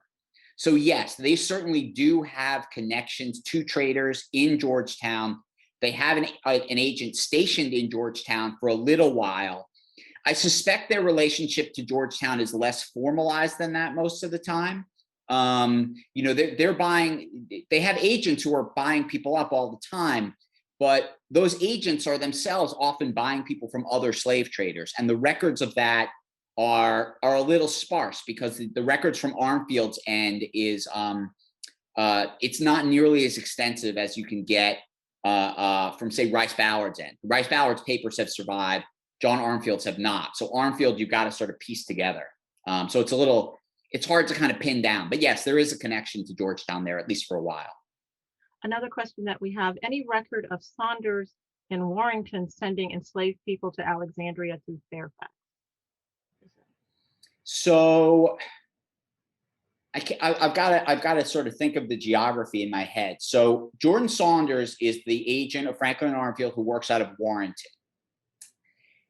So yes, they certainly do have connections to traders in Georgetown. They have an agent stationed in Georgetown for a little while. I suspect their relationship to Georgetown is less formalized than that most of the time. You know, they're buying, they have agents who are buying people up all the time, but those agents are themselves often buying people from other slave traders. And the records of that are a little sparse, because the records from Armfield's end is, it's not nearly as extensive as you can get from, say, Rice Ballard's end. Rice Ballard's papers have survived. John Armfield's have not. So Armfield, you've got to sort of piece together. So it's hard to kind of pin down. But yes, there is a connection to Georgetown there, at least for a while. Another question that we have, any record of Saunders and Warrington sending enslaved people to Alexandria through Fairfax? So I've got to sort of think of the geography in my head. So Jordan Saunders is the agent of Franklin and Armfield who works out of Warrington.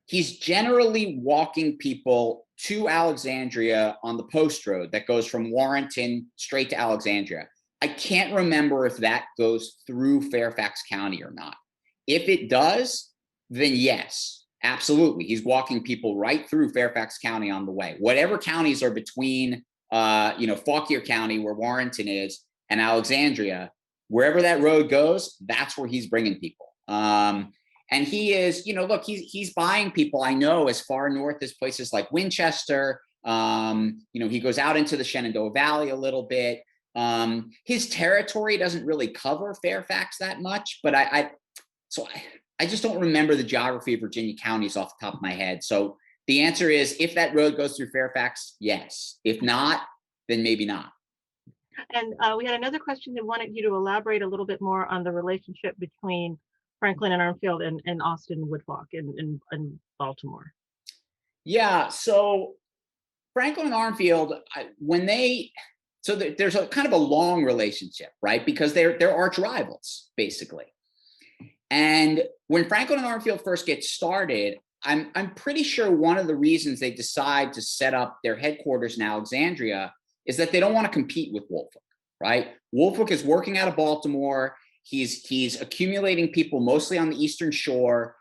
He's generally walking people to Alexandria on the post road that goes from Warrington straight to Alexandria. I can't remember if that goes through Fairfax County or not. If it does, then yes, absolutely. He's walking people right through Fairfax County on the way. Whatever counties are between, you know, Fauquier County, where Warrington is, and Alexandria, wherever that road goes, that's where he's bringing people. And he is, you know, look, he's buying people, I know, as far north as places like Winchester. You know, he goes out into the Shenandoah Valley a little bit. His territory doesn't really cover Fairfax that much, but I just don't remember the geography of Virginia counties off the top of my head. So the answer is, if that road goes through Fairfax, yes. If not, then maybe not. And we had another question that wanted you to elaborate a little bit more on the relationship between Franklin and Armfield and Austin Woodfolk in Baltimore. Yeah, so Franklin and Armfield, there's a kind of a long relationship, right? Because they're arch rivals, basically. And when Franklin and Armfield first get started, I'm pretty sure one of the reasons they decide to set up their headquarters in Alexandria is that they don't want to compete with Woolfolk, right? Woolfolk is working out of Baltimore. He's accumulating people mostly on the Eastern Shore.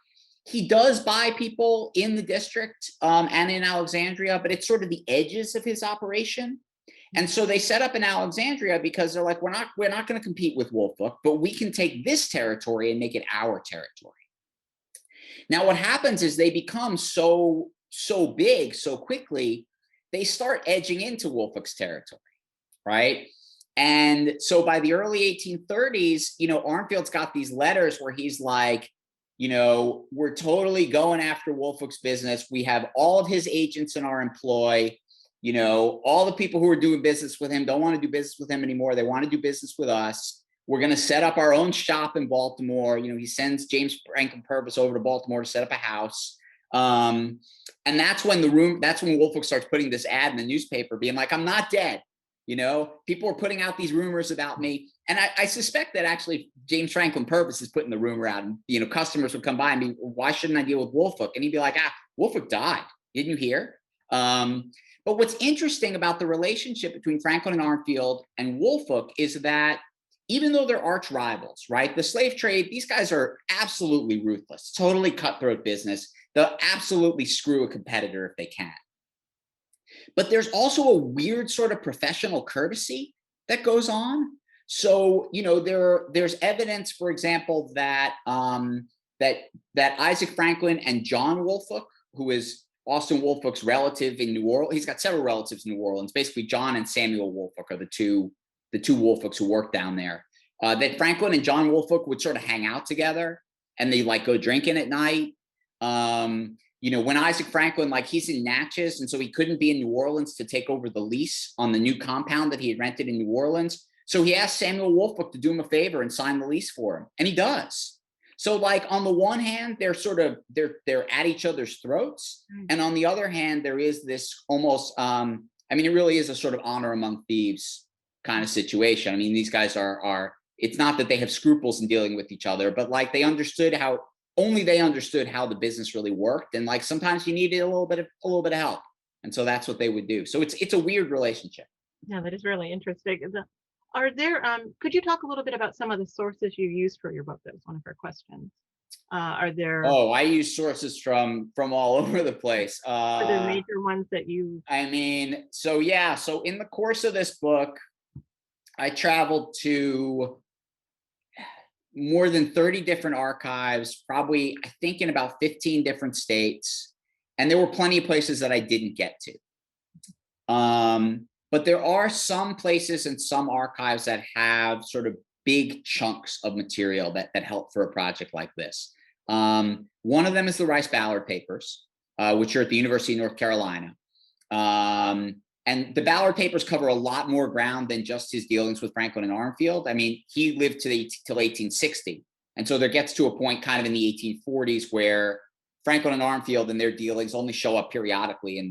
He does buy people in the district and in Alexandria, but it's sort of the edges of his operation. And so they set up in Alexandria because they're like, we're not going to compete with Woolfolk, but we can take this territory and make it our territory. Now, what happens is they become so big so quickly, they start edging into Woolfolk's territory, right? And so by the early 1830s, you know, Armfield's got these letters where he's like, you know, we're totally going after Woolfolk's business. We have all of his agents in our employ. You know, all the people who are doing business with him don't want to do business with him anymore. They want to do business with us. We're going to set up our own shop in Baltimore. You know, he sends James Franklin Purvis over to Baltimore to set up a house. And that's when Woolfolk starts putting this ad in the newspaper being like, I'm not dead. You know, people are putting out these rumors about me. And I suspect that actually James Franklin Purvis is putting the rumor out, and, you know, customers would come by and be, why shouldn't I deal with Woolfolk? And he'd be like, Woolfolk died. Didn't you hear? But what's interesting about the relationship between Franklin and Armfield and Woolfolk is that even though they're arch rivals, right? The slave trade, these guys are absolutely ruthless, totally cutthroat business. They'll absolutely screw a competitor if they can. But there's also a weird sort of professional courtesy that goes on. So, you know, there's evidence, for example, that that Isaac Franklin and John Woolfolk, who is Austin Woolfolk's relative in New Orleans, he's got several relatives in New Orleans. Basically, John and Samuel Woolfolk are the two Woolfolks who work down there. That Franklin and John Woolfolk would sort of hang out together, and they like go drinking at night. You know, when Isaac Franklin, like, he's in Natchez, and so he couldn't be in New Orleans to take over the lease on the new compound that he had rented in New Orleans. So he asked Samuel Woolfolk to do him a favor and sign the lease for him, and he does. So, like, on the one hand, they're at each other's throats, and on the other hand, there is this almost, I mean, it really is a sort of honor among thieves kind of situation. I mean, these guys are. It's not that they have scruples in dealing with each other, but like they understood how the business really worked, and like sometimes you needed a little bit of help, and so that's what they would do. So it's a weird relationship. Yeah, that is really interesting. Are there, could you talk a little bit about some of the sources you used for your book? That was one of our questions. Are there Oh, I use sources from all over the place. are there major ones that you I mean, so yeah, so in the course of this book, I traveled to more than 30 different archives, probably I think in about 15 different states, and there were plenty of places that I didn't get to. But there are some places and some archives that have sort of big chunks of material that help for a project like this. One of them is the Rice Ballard papers, which are at the University of North Carolina. And the Ballard papers cover a lot more ground than just his dealings with Franklin and Armfield. I mean, he lived till 1860. And so there gets to a point kind of in the 1840s where Franklin and Armfield and their dealings only show up periodically in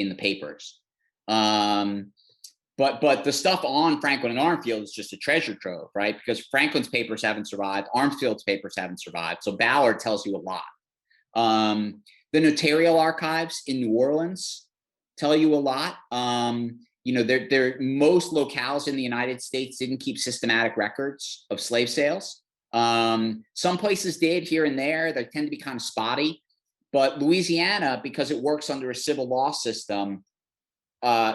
the papers. But the stuff on Franklin and Armfield is just a treasure trove, right? Because Franklin's papers haven't survived, Armfield's papers haven't survived. So Ballard tells you a lot. The notarial archives in New Orleans tell you a lot. You know, most locales in the United States didn't keep systematic records of slave sales. Some places did here and there. They tend to be kind of spotty. But Louisiana, because it works under a civil law system,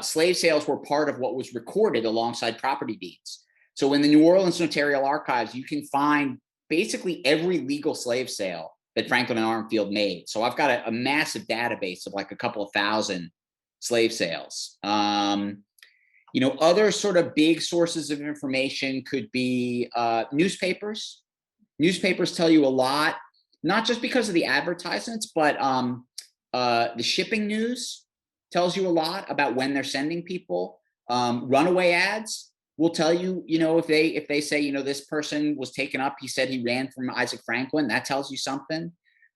slave sales were part of what was recorded alongside property deeds. So in the New Orleans Notarial Archives, you can find basically every legal slave sale that Franklin and Armfield made. So I've got a massive database of like a couple of thousand slave sales. You know, other sort of big sources of information could be newspapers. Newspapers tell you a lot, not just because of the advertisements, but the shipping news tells you a lot about when they're sending people. Runaway ads will tell you, you know, if they say, you know, this person was taken up, he said he ran from Isaac Franklin, that tells you something.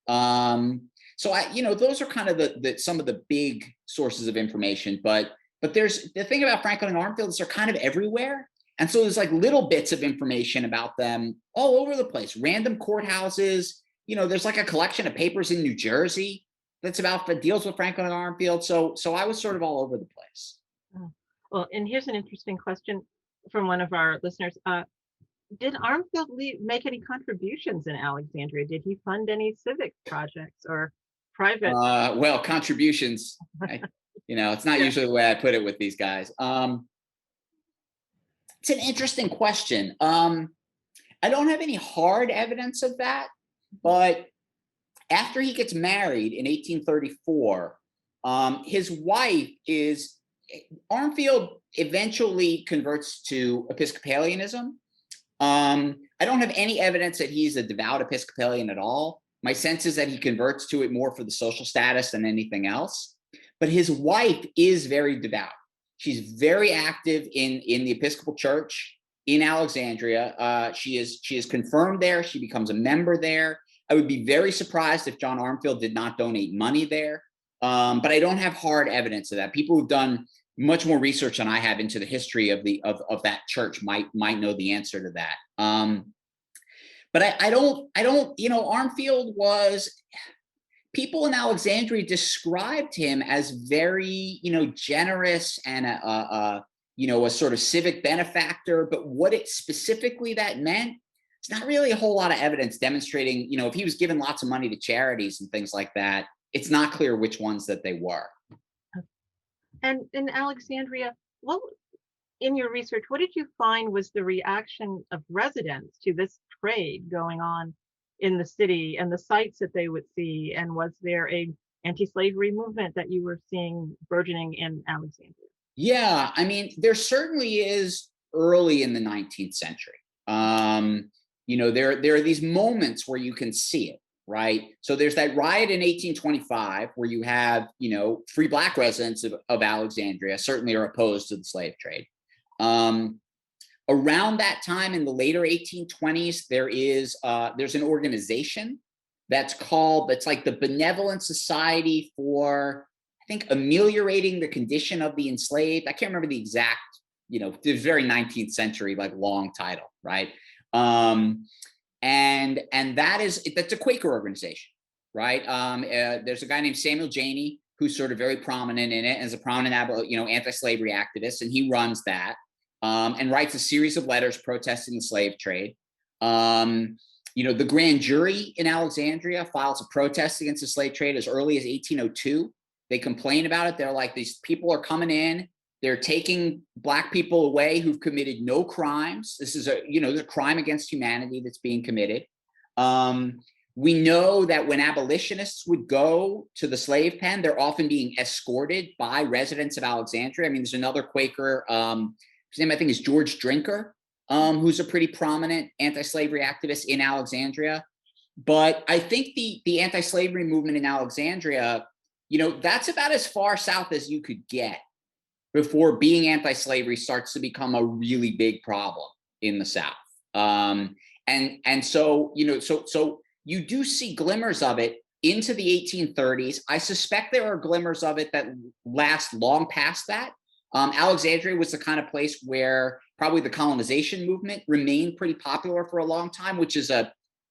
So you know, those are kind of some of the big sources of information, but there's the thing about Franklin and Armfield is they're kind of everywhere. And so there's like little bits of information about them all over the place, random courthouses. You know, there's like a collection of papers in New Jersey that's deals with Franklin and Armfield. So I was sort of all over the place. oh, well, and here's an interesting question from one of our listeners. Did Armfield make any contributions in Alexandria? Did he fund any civic projects or private? Well, contributions, you know, it's not usually the way I put it with these guys. It's an interesting question. I don't have any hard evidence of that, but after he gets married in 1834, his wife is Armfield eventually converts to Episcopalianism. I don't have any evidence that he's a devout Episcopalian at all. My sense is that he converts to it more for the social status than anything else. But his wife is very devout. She's very active in the Episcopal Church in Alexandria. She is confirmed there. She becomes a member there. I would be very surprised if John Armfield did not donate money there. But I don't have hard evidence of that. People who've done much more research than I have into the history of that church might know the answer to that. But I don't, you know, Armfield was, people in Alexandria described him as very, you know, generous and you know, a sort of civic benefactor. But what it specifically that meant, it's not really a whole lot of evidence demonstrating, you know, if he was giving lots of money to charities and things like that, it's not clear which ones that they were. And in Alexandria, what in your research, what did you find was the reaction of residents to this trade going on in the city and the sites that they would see? And was there a anti-slavery movement that you were seeing burgeoning in Alexandria? Yeah, I mean, there certainly is early in the 19th century. You know, there are these moments where you can see it, right? So there's that riot in 1825 where you have, you know, free Black residents of Alexandria certainly are opposed to the slave trade. Around that time in the later 1820s, there's an organization that's like the Benevolent Society for, I think, ameliorating the condition of the enslaved. I can't remember the exact, you know, the very 19th century, like long title, right? And that's a Quaker organization, right? There's a guy named Samuel Janey who's sort of very prominent in it as a prominent, anti-slavery activist, and he runs that and writes a series of letters protesting the slave trade. The grand jury in Alexandria files a protest against the slave trade as early as 1802. They complain about it. They're like, these people are coming in. They're taking Black people away who've committed no crimes. This is there's a crime against humanity that's being committed. We know that when abolitionists would go to the slave pen, they're often being escorted by residents of Alexandria. I mean, there's another Quaker, his name I think is George Drinker, who's a pretty prominent anti-slavery activist in Alexandria. But I think the anti-slavery movement in Alexandria, that's about as far south as you could get before being anti-slavery starts to become a really big problem in the South. So you do see glimmers of it into the 1830s. I suspect there are glimmers of it that last long past that. Alexandria was the kind of place where probably the colonization movement remained pretty popular for a long time, which is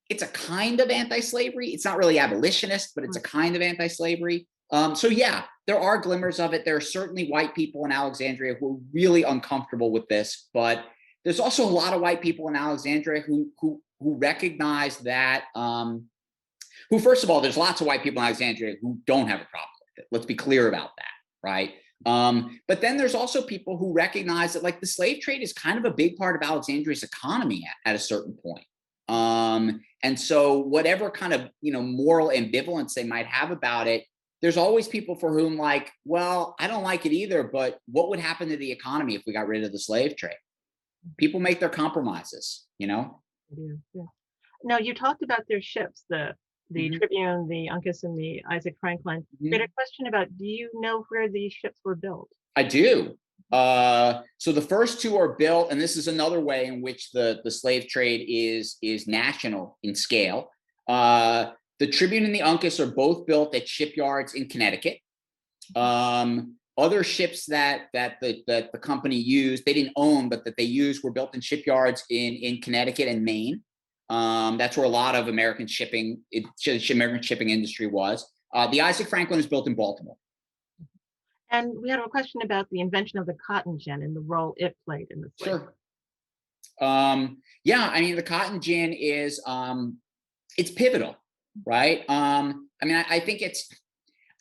it's a kind of anti-slavery. It's not really abolitionist, but it's a kind of anti-slavery. So yeah, there are glimmers of it. There are certainly white people in Alexandria who are really uncomfortable with this, but there's also a lot of white people in Alexandria who recognize that, who first of all, there's lots of white people in Alexandria who don't have a problem with it. Let's be clear about that, right? But then there's also people who recognize that like the slave trade is kind of a big part of Alexandria's economy at a certain point. And so whatever kind of, moral ambivalence they might have about it, there's always people for whom like, well, I don't like it either, but what would happen to the economy if we got rid of the slave trade? People make their compromises, Yeah. Now you talked about their ships, the Tribune, the Uncas, and the Isaac Franklin. I had a question about, do you know where these ships were built? I do. So the first two are built, and this is another way in which the slave trade is national in scale. The Tribune and the Uncas are both built at shipyards in Connecticut. Other ships that the company used, they didn't own, but that they used were built in shipyards in Connecticut and Maine. That's where a lot of American shipping industry was. The Isaac Franklin is built in Baltimore. And we had a question about the invention of the cotton gin and the role it played in the slave. Sure. Yeah, I mean, the cotton gin is it's pivotal, right?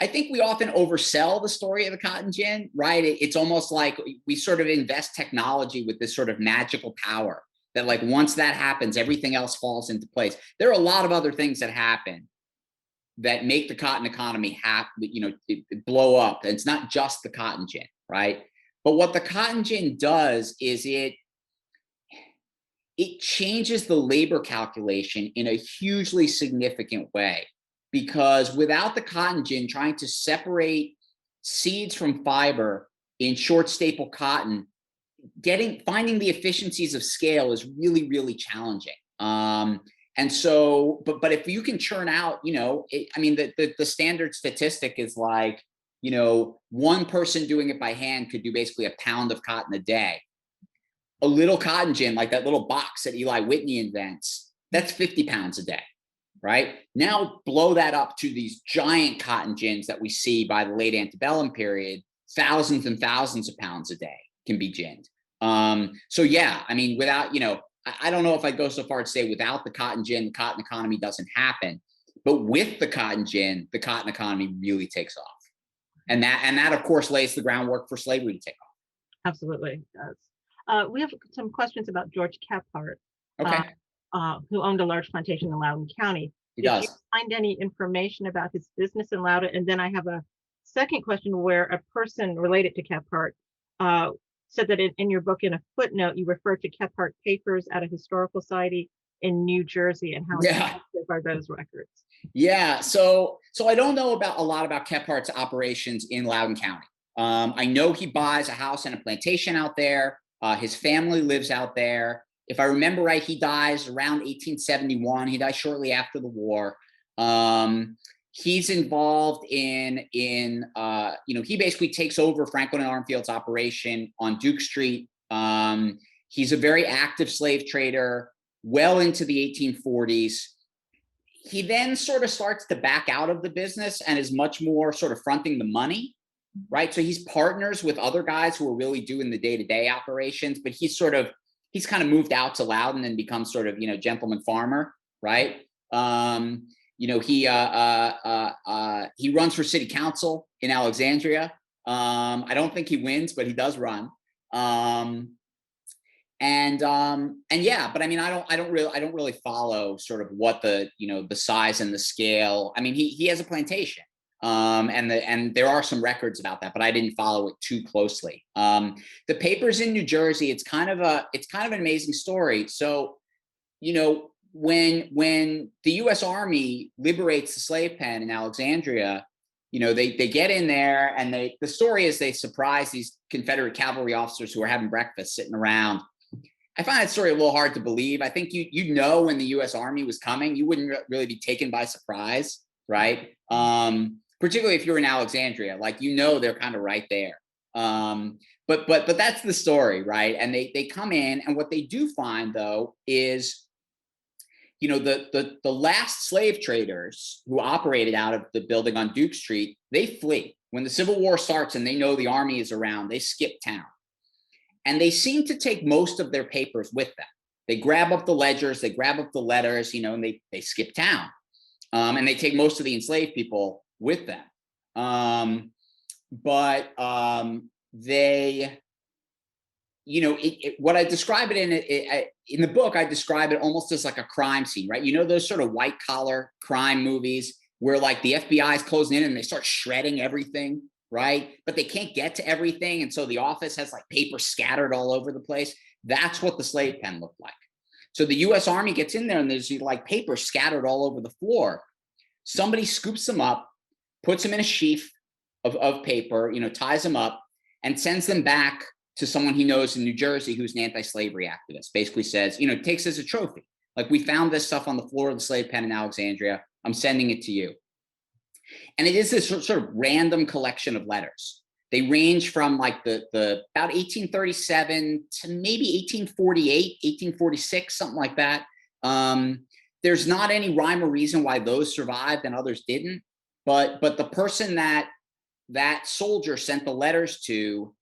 I think we often oversell the story of the cotton gin, right? It's almost like we sort of invest technology with this sort of magical power that like once that happens, everything else falls into place. There are a lot of other things that happen that make the cotton economy blow up. And it's not just the cotton gin, right? But what the cotton gin does is it changes the labor calculation in a hugely significant way. Because without the cotton gin, trying to separate seeds from fiber in short staple cotton, finding the efficiencies of scale is really, really challenging. And so, but if you can churn out, the standard statistic is like, one person doing it by hand could do basically a pound of cotton a day. A little cotton gin, like that little box that Eli Whitney invents, that's 50 pounds a day. Right now, blow that up to these giant cotton gins that we see by the late antebellum period. Thousands and thousands of pounds a day can be ginned. So yeah, I mean, without, I don't know if I'd go so far to say without the cotton gin, the cotton economy doesn't happen. But with the cotton gin, the cotton economy really takes off, and that of course lays the groundwork for slavery to take off. Absolutely, it does. We have some questions about George Kephart. Okay. Who owned a large plantation in Loudoun County. He does. Did you find any information about his business in Loudoun? And then I have a second question where a person related to Kephart said that in your book, in a footnote, you referred to Kephart papers at a historical society in New Jersey, and how effective are those records? Yeah, so I don't know a lot about Kephart's operations in Loudoun County. I know he buys a house and a plantation out there. His family lives out there. If I remember right, he dies around 1871. He dies shortly after the war. He's involved in he basically takes over Franklin and Armfield's operation on Duke Street. He's a very active slave trader well into the 1840s. he then sort of starts to back out of the business and is much more sort of fronting the money, right? So he's partners with other guys who are really doing the day-to-day operations, but he's kind of moved out to Loudoun and become sort of, gentleman farmer, right? He runs for city council in Alexandria. I don't think he wins, but he does run. And yeah, but I mean, I don't really follow sort of what the size and the scale. I mean, he has a plantation, and there are some records about that, but I didn't follow it too closely. The papers in New Jersey, it's kind of an amazing story. So, when the U.S. Army liberates the slave pen in Alexandria, they get in there, and the story is they surprise these Confederate cavalry officers who are having breakfast sitting around. I find that story a little hard to believe. I think when the U.S. Army was coming, you wouldn't really be taken by surprise, right? Particularly if you're in Alexandria, like they're kind of right there. But that's the story, right? And they come in, and what they do find though is, the last slave traders who operated out of the building on Duke Street, they flee. When the Civil War starts and they know the army is around, they skip town. And they seem to take most of their papers with them. They grab up the ledgers, they grab up the letters, and they skip town. And they take most of the enslaved people with them. What I describe it in the book, I describe it almost as like a crime scene, right? Those sort of white collar crime movies where like the FBI is closing in and they start shredding everything, right? But they can't get to everything. And so the office has like paper scattered all over the place. That's what the slave pen looked like. So the US Army gets in there and there's like paper scattered all over the floor. Somebody scoops them up, puts them in a sheaf of paper, ties them up, and sends them back to someone he knows in New Jersey who's an anti-slavery activist. Basically says, takes as a trophy. Like, we found this stuff on the floor of the slave pen in Alexandria. I'm sending it to you. And it is this sort of random collection of letters. They range from like the about 1837 to maybe 1848, 1846, something like that. There's not any rhyme or reason why those survived and others didn't. But the person that soldier sent the letters to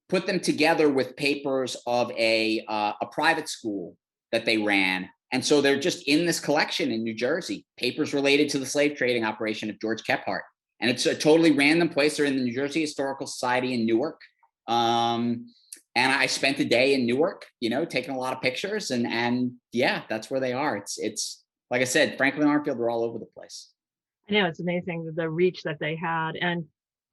put them together with papers of a private school that they ran. And so they're just in this collection in New Jersey, papers related to the slave trading operation of George Kephart. And it's a totally random place. They're in the New Jersey Historical Society in Newark. And I spent a day in Newark, taking a lot of pictures, and yeah, that's where they are. It's like I said, Franklin and Armfield were all over the place. I know, it's amazing the reach that they had. And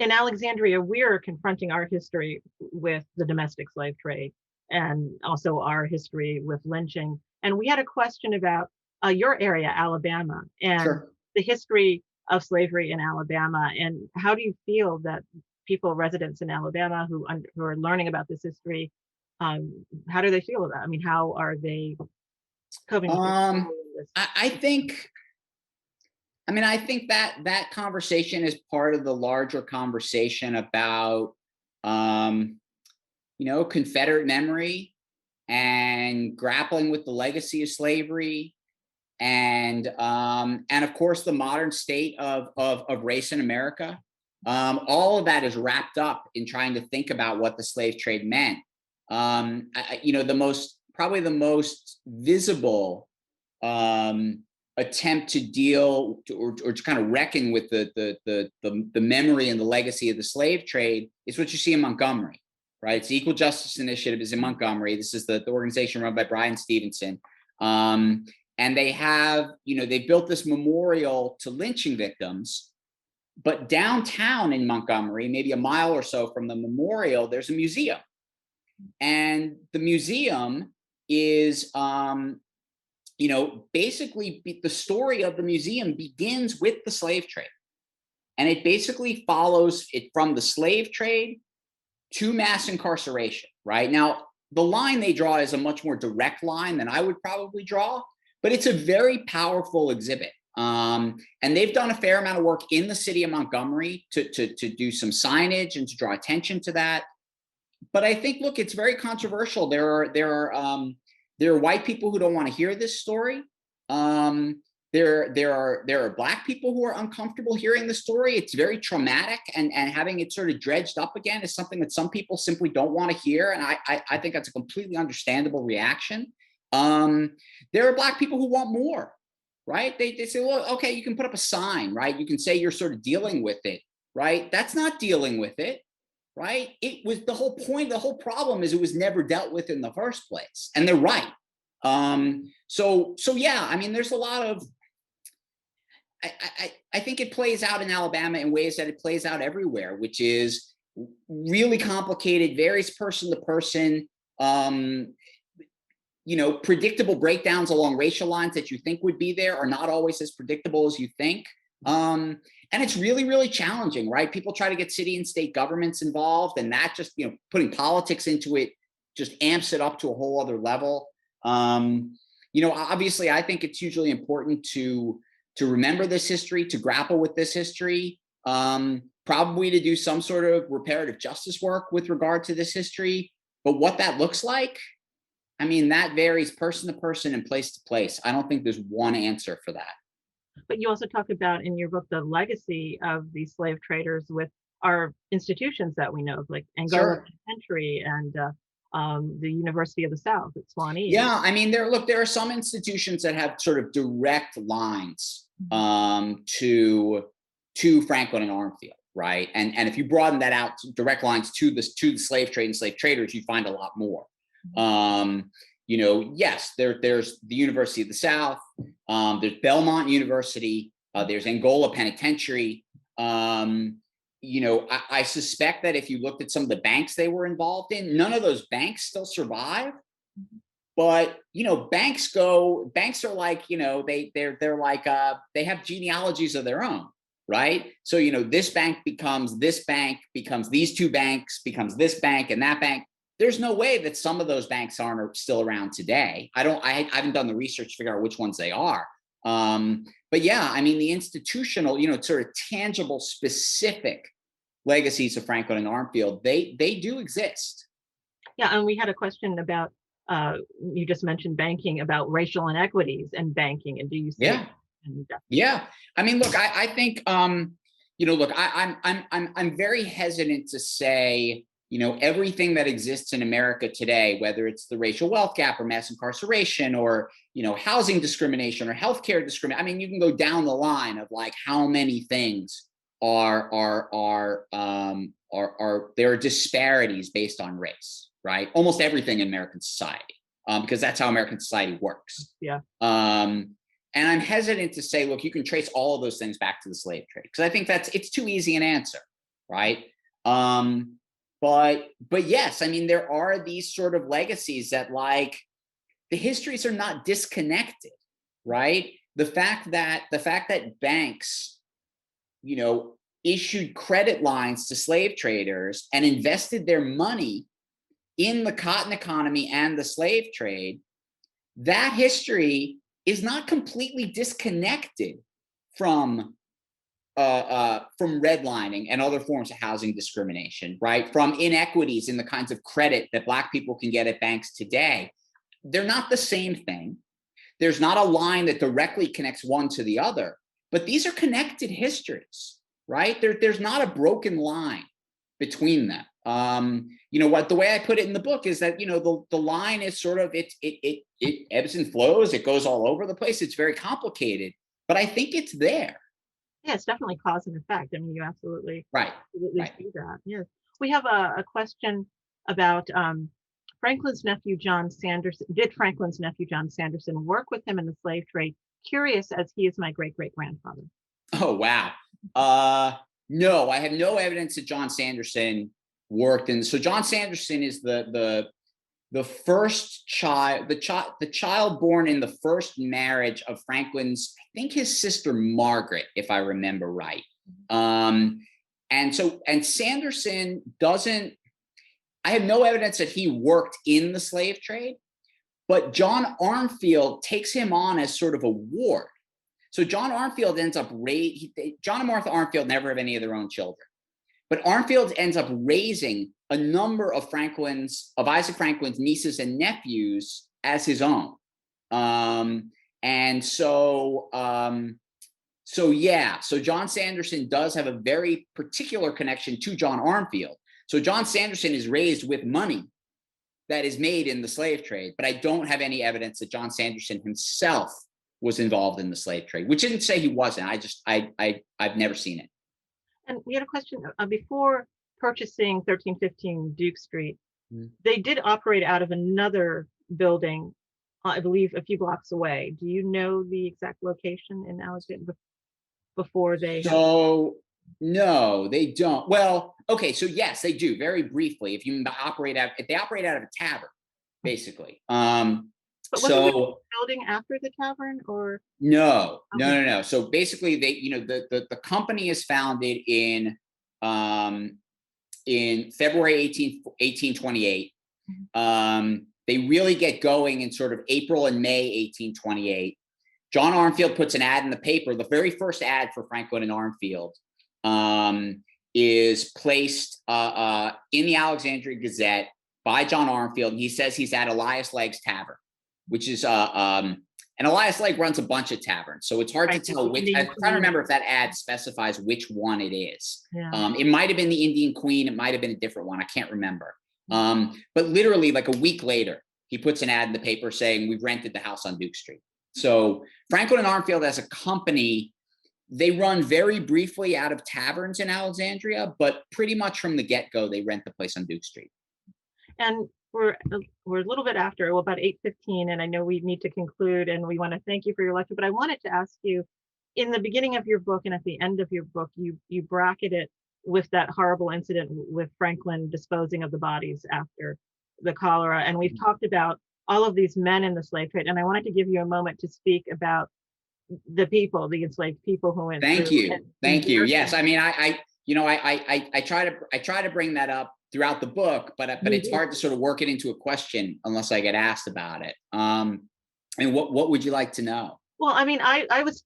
in Alexandria, we're confronting our history with the domestic slave trade and also our history with lynching. And we had a question about your area, Alabama, and Sure. the history of slavery in Alabama. And how do you feel that residents in Alabama who are learning about this history, how do they feel about it? I mean, how are they coping with this? I think that conversation is part of the larger conversation about, Confederate memory and grappling with the legacy of slavery, and of course the modern state of race in America. All of that is wrapped up in trying to think about what the slave trade meant. Probably the most visible attempt to deal or to kind of reckon with the memory and the legacy of the slave trade is what you see in Montgomery, right? It's the Equal Justice Initiative is in Montgomery. This is the organization run by Brian Stevenson. And they have, they built this memorial to lynching victims, but downtown in Montgomery, maybe a mile or so from the memorial, there's a museum. And the museum is, basically the story of the museum begins with the slave trade. And it basically follows it from the slave trade to mass incarceration, right? Now, the line they draw is a much more direct line than I would probably draw, but it's a very powerful exhibit. And they've done a fair amount of work in the city of Montgomery to do some signage and to draw attention to that. But I think, look, it's very controversial. There are white people who don't want to hear this story. There there are Black people who are uncomfortable hearing the story. It's very traumatic, and having it sort of dredged up again is something that some people simply don't want to hear. And I think that's a completely understandable reaction. There are Black people who want more, right? They say, well, okay, you can put up a sign, right? You can say you're sort of dealing with it, right? That's not dealing with it, right? It was the whole point. The whole problem is it was never dealt with in the first place, and they're right. So yeah, I mean, there's a lot of, I think it plays out in Alabama in ways that it plays out everywhere, which is really complicated, varies person to person. Predictable breakdowns along racial lines that you think would be there are not always as predictable as you think. And it's really, really challenging, right? People try to get city and state governments involved, and that just, putting politics into it just amps it up to a whole other level. Obviously, I think it's hugely important to remember this history, to grapple with this history, probably to do some sort of reparative justice work with regard to this history. But what that looks like, I mean, that varies person to person and place to place. I don't think there's one answer for that. But you also talk about in your book the legacy of these slave traders with our institutions that we know of, like Angola Sure. Penitentiary and the University of the South at Swanee. Yeah, I mean, there are some institutions that have sort of direct lines to Franklin and Armfield, right? And if you broaden that out to direct lines to the slave trade and slave traders, you find a lot more. Yes, there's the University of the South, there's Belmont University, there's Angola Penitentiary. I suspect that if you looked at some of the banks they were involved in, none of those banks still survive. But banks are like, they're like they have genealogies of their own, right? So this bank becomes these two banks, becomes this bank and that bank. There's no way that some of those banks aren't still around today. I haven't done the research to figure out which ones they are. But yeah, I mean, the institutional, sort of tangible, specific legacies of Franklin and Armfield, they do exist. Yeah, and we had a question about you just mentioned banking, about racial inequities and banking, and do you see Yeah. it? Yeah. I mean, look, I think look, I'm very hesitant to say, everything that exists in America today, whether it's the racial wealth gap or mass incarceration or, housing discrimination or healthcare discrimination. I mean, you can go down the line of like how many things there are disparities based on race, right? Almost everything in American society, because that's how American society works. Yeah. And I'm hesitant to say, look, you can trace all of those things back to the slave trade, because I think it's too easy an answer, right? But yes, I mean, there are these sort of legacies that, like, the histories are not disconnected, right? The fact that banks, issued credit lines to slave traders and invested their money in the cotton economy and the slave trade, that history is not completely disconnected from redlining and other forms of housing discrimination, right? From inequities in the kinds of credit that Black people can get at banks today. They're not the same thing. There's not a line that directly connects one to the other, but these are connected histories, right? There's not a broken line between them. The way I put it in the book is that, the line is sort of, it ebbs and flows. It goes all over the place. It's very complicated, but I think it's there. Yeah, it's definitely cause and effect. I mean, you absolutely Right. see that. Yes. We have a question about Franklin's nephew, John Sanderson. Did Franklin's nephew, John Sanderson, work with him in the slave trade? Curious, as he is my great-great-grandfather. Oh, wow. No, I have no evidence that John Sanderson worked in. So John Sanderson is the first child, the child born in the first marriage of Franklin's, I think his sister Margaret, if I remember right. And Sanderson doesn't, I have no evidence that he worked in the slave trade, but John Armfield takes him on as sort of a ward. So John Armfield ends up John and Martha Armfield never have any of their own children, but Armfield ends up raising a number of Isaac Franklin's nieces and nephews as his own. And And so, so John Sanderson does have a very particular connection to John Armfield. So John Sanderson is raised with money that is made in the slave trade, but I don't have any evidence that John Sanderson himself was involved in the slave trade, which isn't to say he wasn't. I've never seen it. And we had a question before purchasing 1315 Duke Street. They did operate out of another building, I believe, a few blocks away. Do you know the exact location in Alexandria before they? So no, they don't. Well, okay, so yes, they do very briefly. If they operate out of a tavern, basically. But wasn't there a building after the tavern, or? No. So basically, they, the company is founded in February 1828. They really get going in sort of April and May 1828. John Armfield puts an ad in the paper. The very first ad for Franklin and Armfield is placed in the Alexandria Gazette by John Armfield. And he says he's at Elias Legg's Tavern, which is and Elias Legg runs a bunch of taverns, so it's hard to tell which. I'm trying to remember if that ad specifies which one it is. It might have been the Indian Queen. It might have been a different one. I can't remember. But literally, like a week later, he puts an ad in the paper saying we've rented the house on Duke Street. So Franklin and Armfield as a company, they run very briefly out of taverns in Alexandria, but pretty much from the get-go, they rent the place on Duke Street. And we're a little bit after, well, about 8:15, and I know we need to conclude, and we want to thank you for your lecture, but I wanted to ask you, in the beginning of your book and at the end of your book, you bracket it with that horrible incident with Franklin disposing of the bodies after the cholera. And we've talked about all of these men in the slave trade, and I wanted to give you a moment to speak about the people, the enslaved people who went Thank through. you. Thank you. Yes. I mean, I try to bring that up throughout the book, but it's hard to sort of work it into a question unless I get asked about it. And what would you like to know? Well, I mean, I was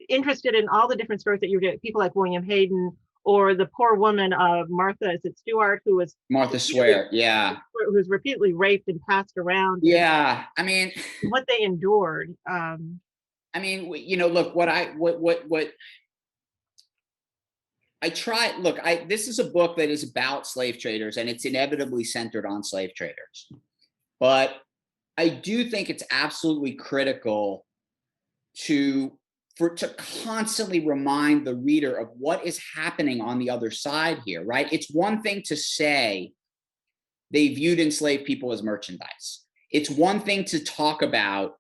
interested in all the different stories that you did. People like William Hayden, or the poor woman of Martha, is it Stewart, who was Martha Swear, yeah, who was repeatedly raped and passed around. Yeah, I mean, what they endured. I mean, look, what I try, look, this is a book that is about slave traders, and it's inevitably centered on slave traders. But I do think it's absolutely critical to constantly remind the reader of what is happening on the other side here, right? It's one thing to say they viewed enslaved people as merchandise. It's one thing to talk about,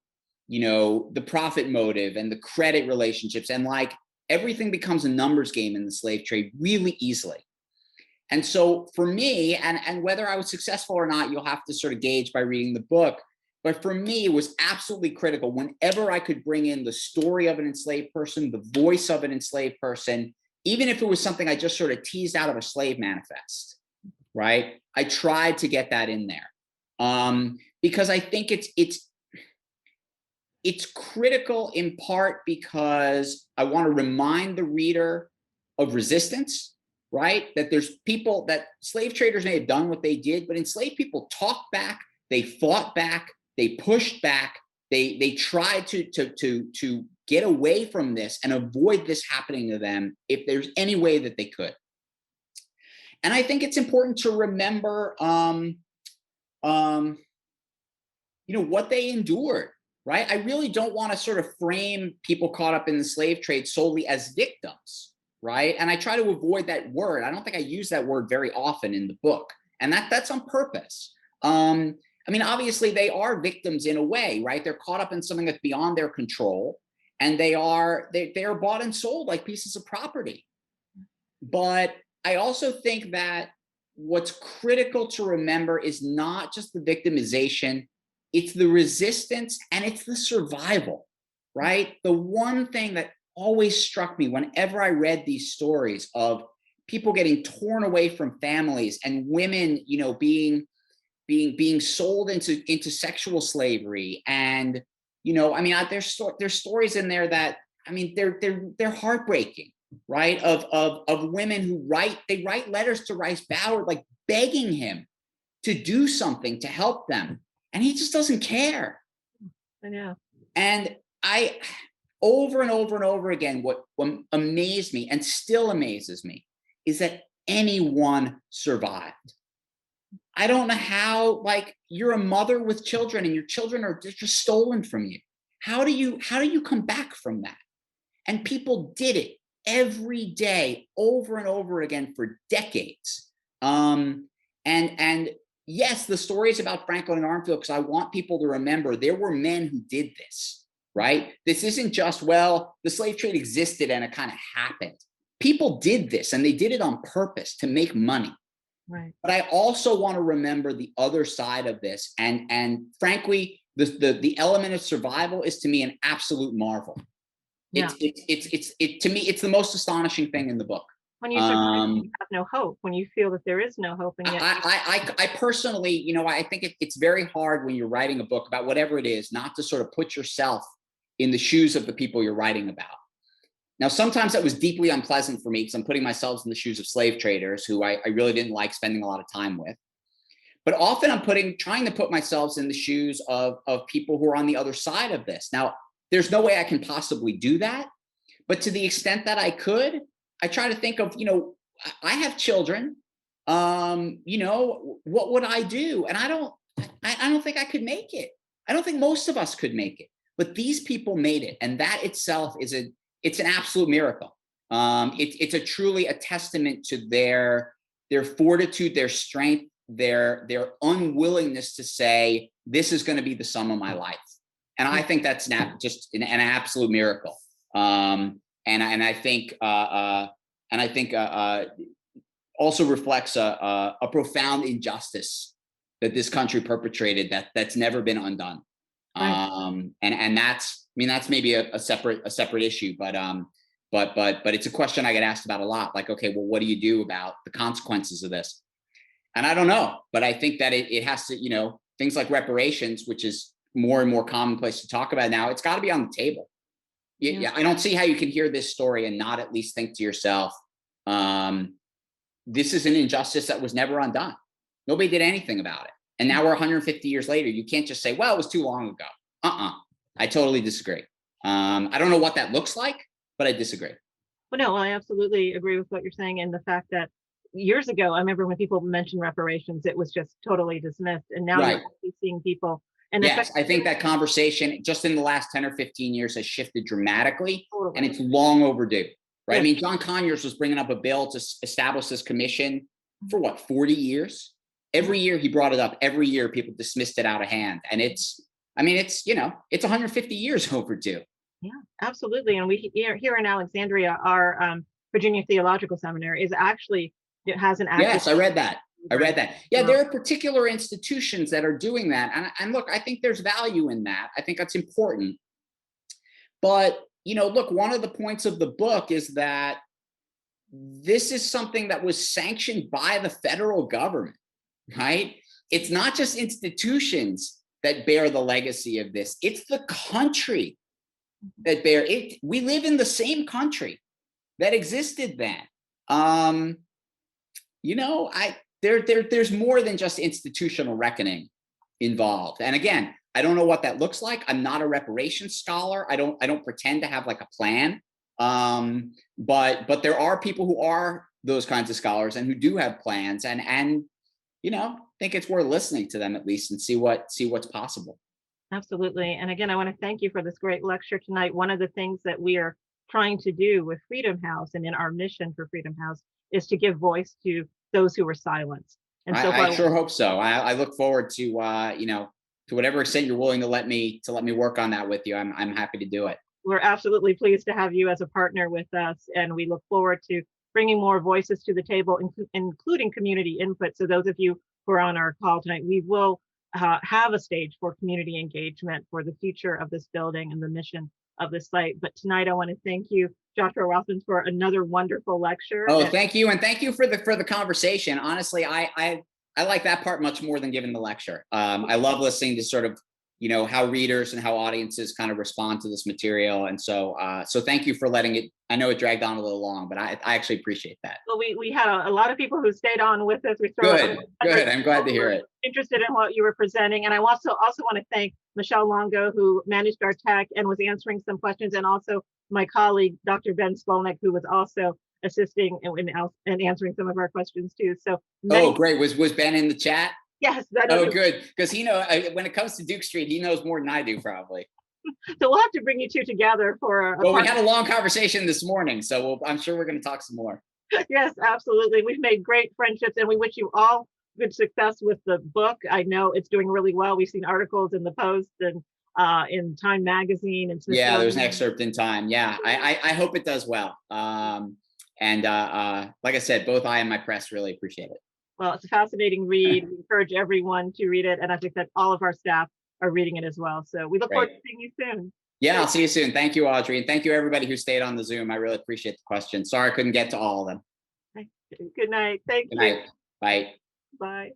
the profit motive and the credit relationships, and like, everything becomes a numbers game in the slave trade really easily. And so for me, and whether I was successful or not, you'll have to sort of gauge by reading the book. But for me, it was absolutely critical whenever I could bring in the story of an enslaved person, the voice of an enslaved person, even if it was something I just sort of teased out of a slave manifest, right? I tried to get that in there because I think it's critical in part because I want to remind the reader of resistance, right? That there's people, that slave traders may have done what they did, but enslaved people talked back, they fought back, they pushed back, they tried to get away from this and avoid this happening to them if there's any way that they could. And I think it's important to remember, what they endured. Right? I really don't want to sort of frame people caught up in the slave trade solely as victims, right? And I try to avoid that word. I don't think I use that word very often in the book, and that's on purpose. I mean, obviously they are victims in a way, right? They're caught up in something that's beyond their control, and they are bought and sold like pieces of property. But I also think that what's critical to remember is not just the victimization, it's the resistance, and it's the survival, right? The one thing that always struck me whenever I read these stories of people getting torn away from families and women, being sold into sexual slavery, and I mean, there's stories in there that, I mean, they're heartbreaking, right? Of women who write letters to Rice Ballard, like begging him to do something to help them. And he just doesn't care. I know. And I, over and over and over again, what amazed me and still amazes me is that anyone survived. I don't know how, like, you're a mother with children and your children are just stolen from you. How do you come back from that? And people did it every day over and over again for decades. And yes, the story is about Franklin and Armfield because I want people to remember there were men who did this, right? This isn't just, well, the slave trade existed and it kind of happened. People did this and they did it on purpose to make money. Right. But I also want to remember the other side of this. And frankly, the element of survival is to me an absolute marvel. Yeah. It's to me, it's the most astonishing thing in the book. When you survive, you have no hope. When you feel that there is no hope, and yet I personally, I think it's very hard when you're writing a book about whatever it is, not to sort of put yourself in the shoes of the people you're writing about. Now, sometimes that was deeply unpleasant for me because I'm putting myself in the shoes of slave traders who I really didn't like spending a lot of time with. But often I'm trying to put myself in the shoes of people who are on the other side of this. Now, there's no way I can possibly do that. But to the extent that I could, I try to think of, I have children, what would I do? And I don't think I could make it. I don't think most of us could make it, but these people made it. And that itself it's an absolute miracle. It's truly a testament to their fortitude, their strength, their unwillingness to say, this is going to be the sum of my life. And I think that's just an absolute miracle. And I think also reflects a profound injustice that this country perpetrated that's never been undone. Right. And that's maybe a separate issue, but it's a question I get asked about a lot. Like, okay, well, what do you do about the consequences of this? And I don't know, but I think that it has to, things like reparations, which is more and more commonplace to talk about now, it's got to be on the table. Yeah, I don't see how you can hear this story and not at least think to yourself, this is an injustice that was never undone. Nobody did anything about it. And now we're 150 years later. You can't just say, well, it was too long ago. I totally disagree. I don't know what that looks like, but I disagree. Well, no, I absolutely agree with what you're saying. And the fact that years ago, I remember when people mentioned reparations, it was just totally dismissed. And now you're actually seeing people. And yes, I think that conversation just in the last 10 or 15 years has shifted dramatically, and it's long overdue, right? Yes. I mean, John Conyers was bringing up a bill to establish this commission for 40 years? Every year he brought it up. Every year people dismissed it out of hand. And it's 150 years overdue. Yeah, absolutely. And we here in Alexandria, our Virginia Theological Seminary it has an active. Yes, I read that. Yeah, there are particular institutions that are doing that. And look, I think there's value in that. I think that's important. But, look, one of the points of the book is that this is something that was sanctioned by the federal government, right? It's not just institutions that bear the legacy of this. It's the country that bear it. We live in the same country that existed then. There's more than just institutional reckoning involved. And again, I don't know what that looks like. I'm not a reparations scholar. I don't pretend to have like a plan. But there are people who are those kinds of scholars and who do have plans and think it's worth listening to them at least and see what's possible. Absolutely. And again, I want to thank you for this great lecture tonight. One of the things that we are trying to do with Freedom House and in our mission for Freedom House is to give voice to those who were silenced. And so I sure hope so. I look forward to to whatever extent you're willing to let me work on that with you. I'm happy to do it. We're absolutely pleased to have you as a partner with us, and we look forward to bringing more voices to the table, including community input. So those of you who are on our call tonight, we will have a stage for community engagement for the future of this building and the mission of the site. But tonight, I want to thank you, Dr. Rothman, for another wonderful lecture. Oh, thank you, and thank you for the conversation. Honestly, I like that part much more than giving the lecture. I love listening to sort of how readers and how audiences kind of respond to this material. And so thank you for letting it. I know it dragged on a little long, but I actually appreciate that. Well, we had a lot of people who stayed on with us. We Good. I'm glad to hear it. Interested in what you were presenting. And I also want to thank Michelle Longo, who managed our tech and was answering some questions, and also my colleague, Dr. Ben Skolnick, who was also assisting in answering some of our questions too. So great. Was Ben in the chat? Yes. Good. Because when it comes to Duke Street, he knows more than I do probably. So we'll have to bring you two together for we had a long conversation this morning, so I'm sure we're going to talk some more. Yes, absolutely. We've made great friendships, and we wish you all good success with the book. I know it's doing really well. We've seen articles in the Post and in Time Magazine. And yeah, there's an excerpt in Time. Yeah, I hope it does well. And like I said, both I and my press really appreciate it. Well, it's a fascinating read. We encourage everyone to read it. And as I said, all of our staff are reading it as well. So we look forward to seeing you soon. Yeah, I'll see you soon. Thank you, Audrey. And thank you, everybody who stayed on the Zoom. I really appreciate the questions. Sorry I couldn't get to all of them. Good night. Thank you. Good night. Bye. Bye.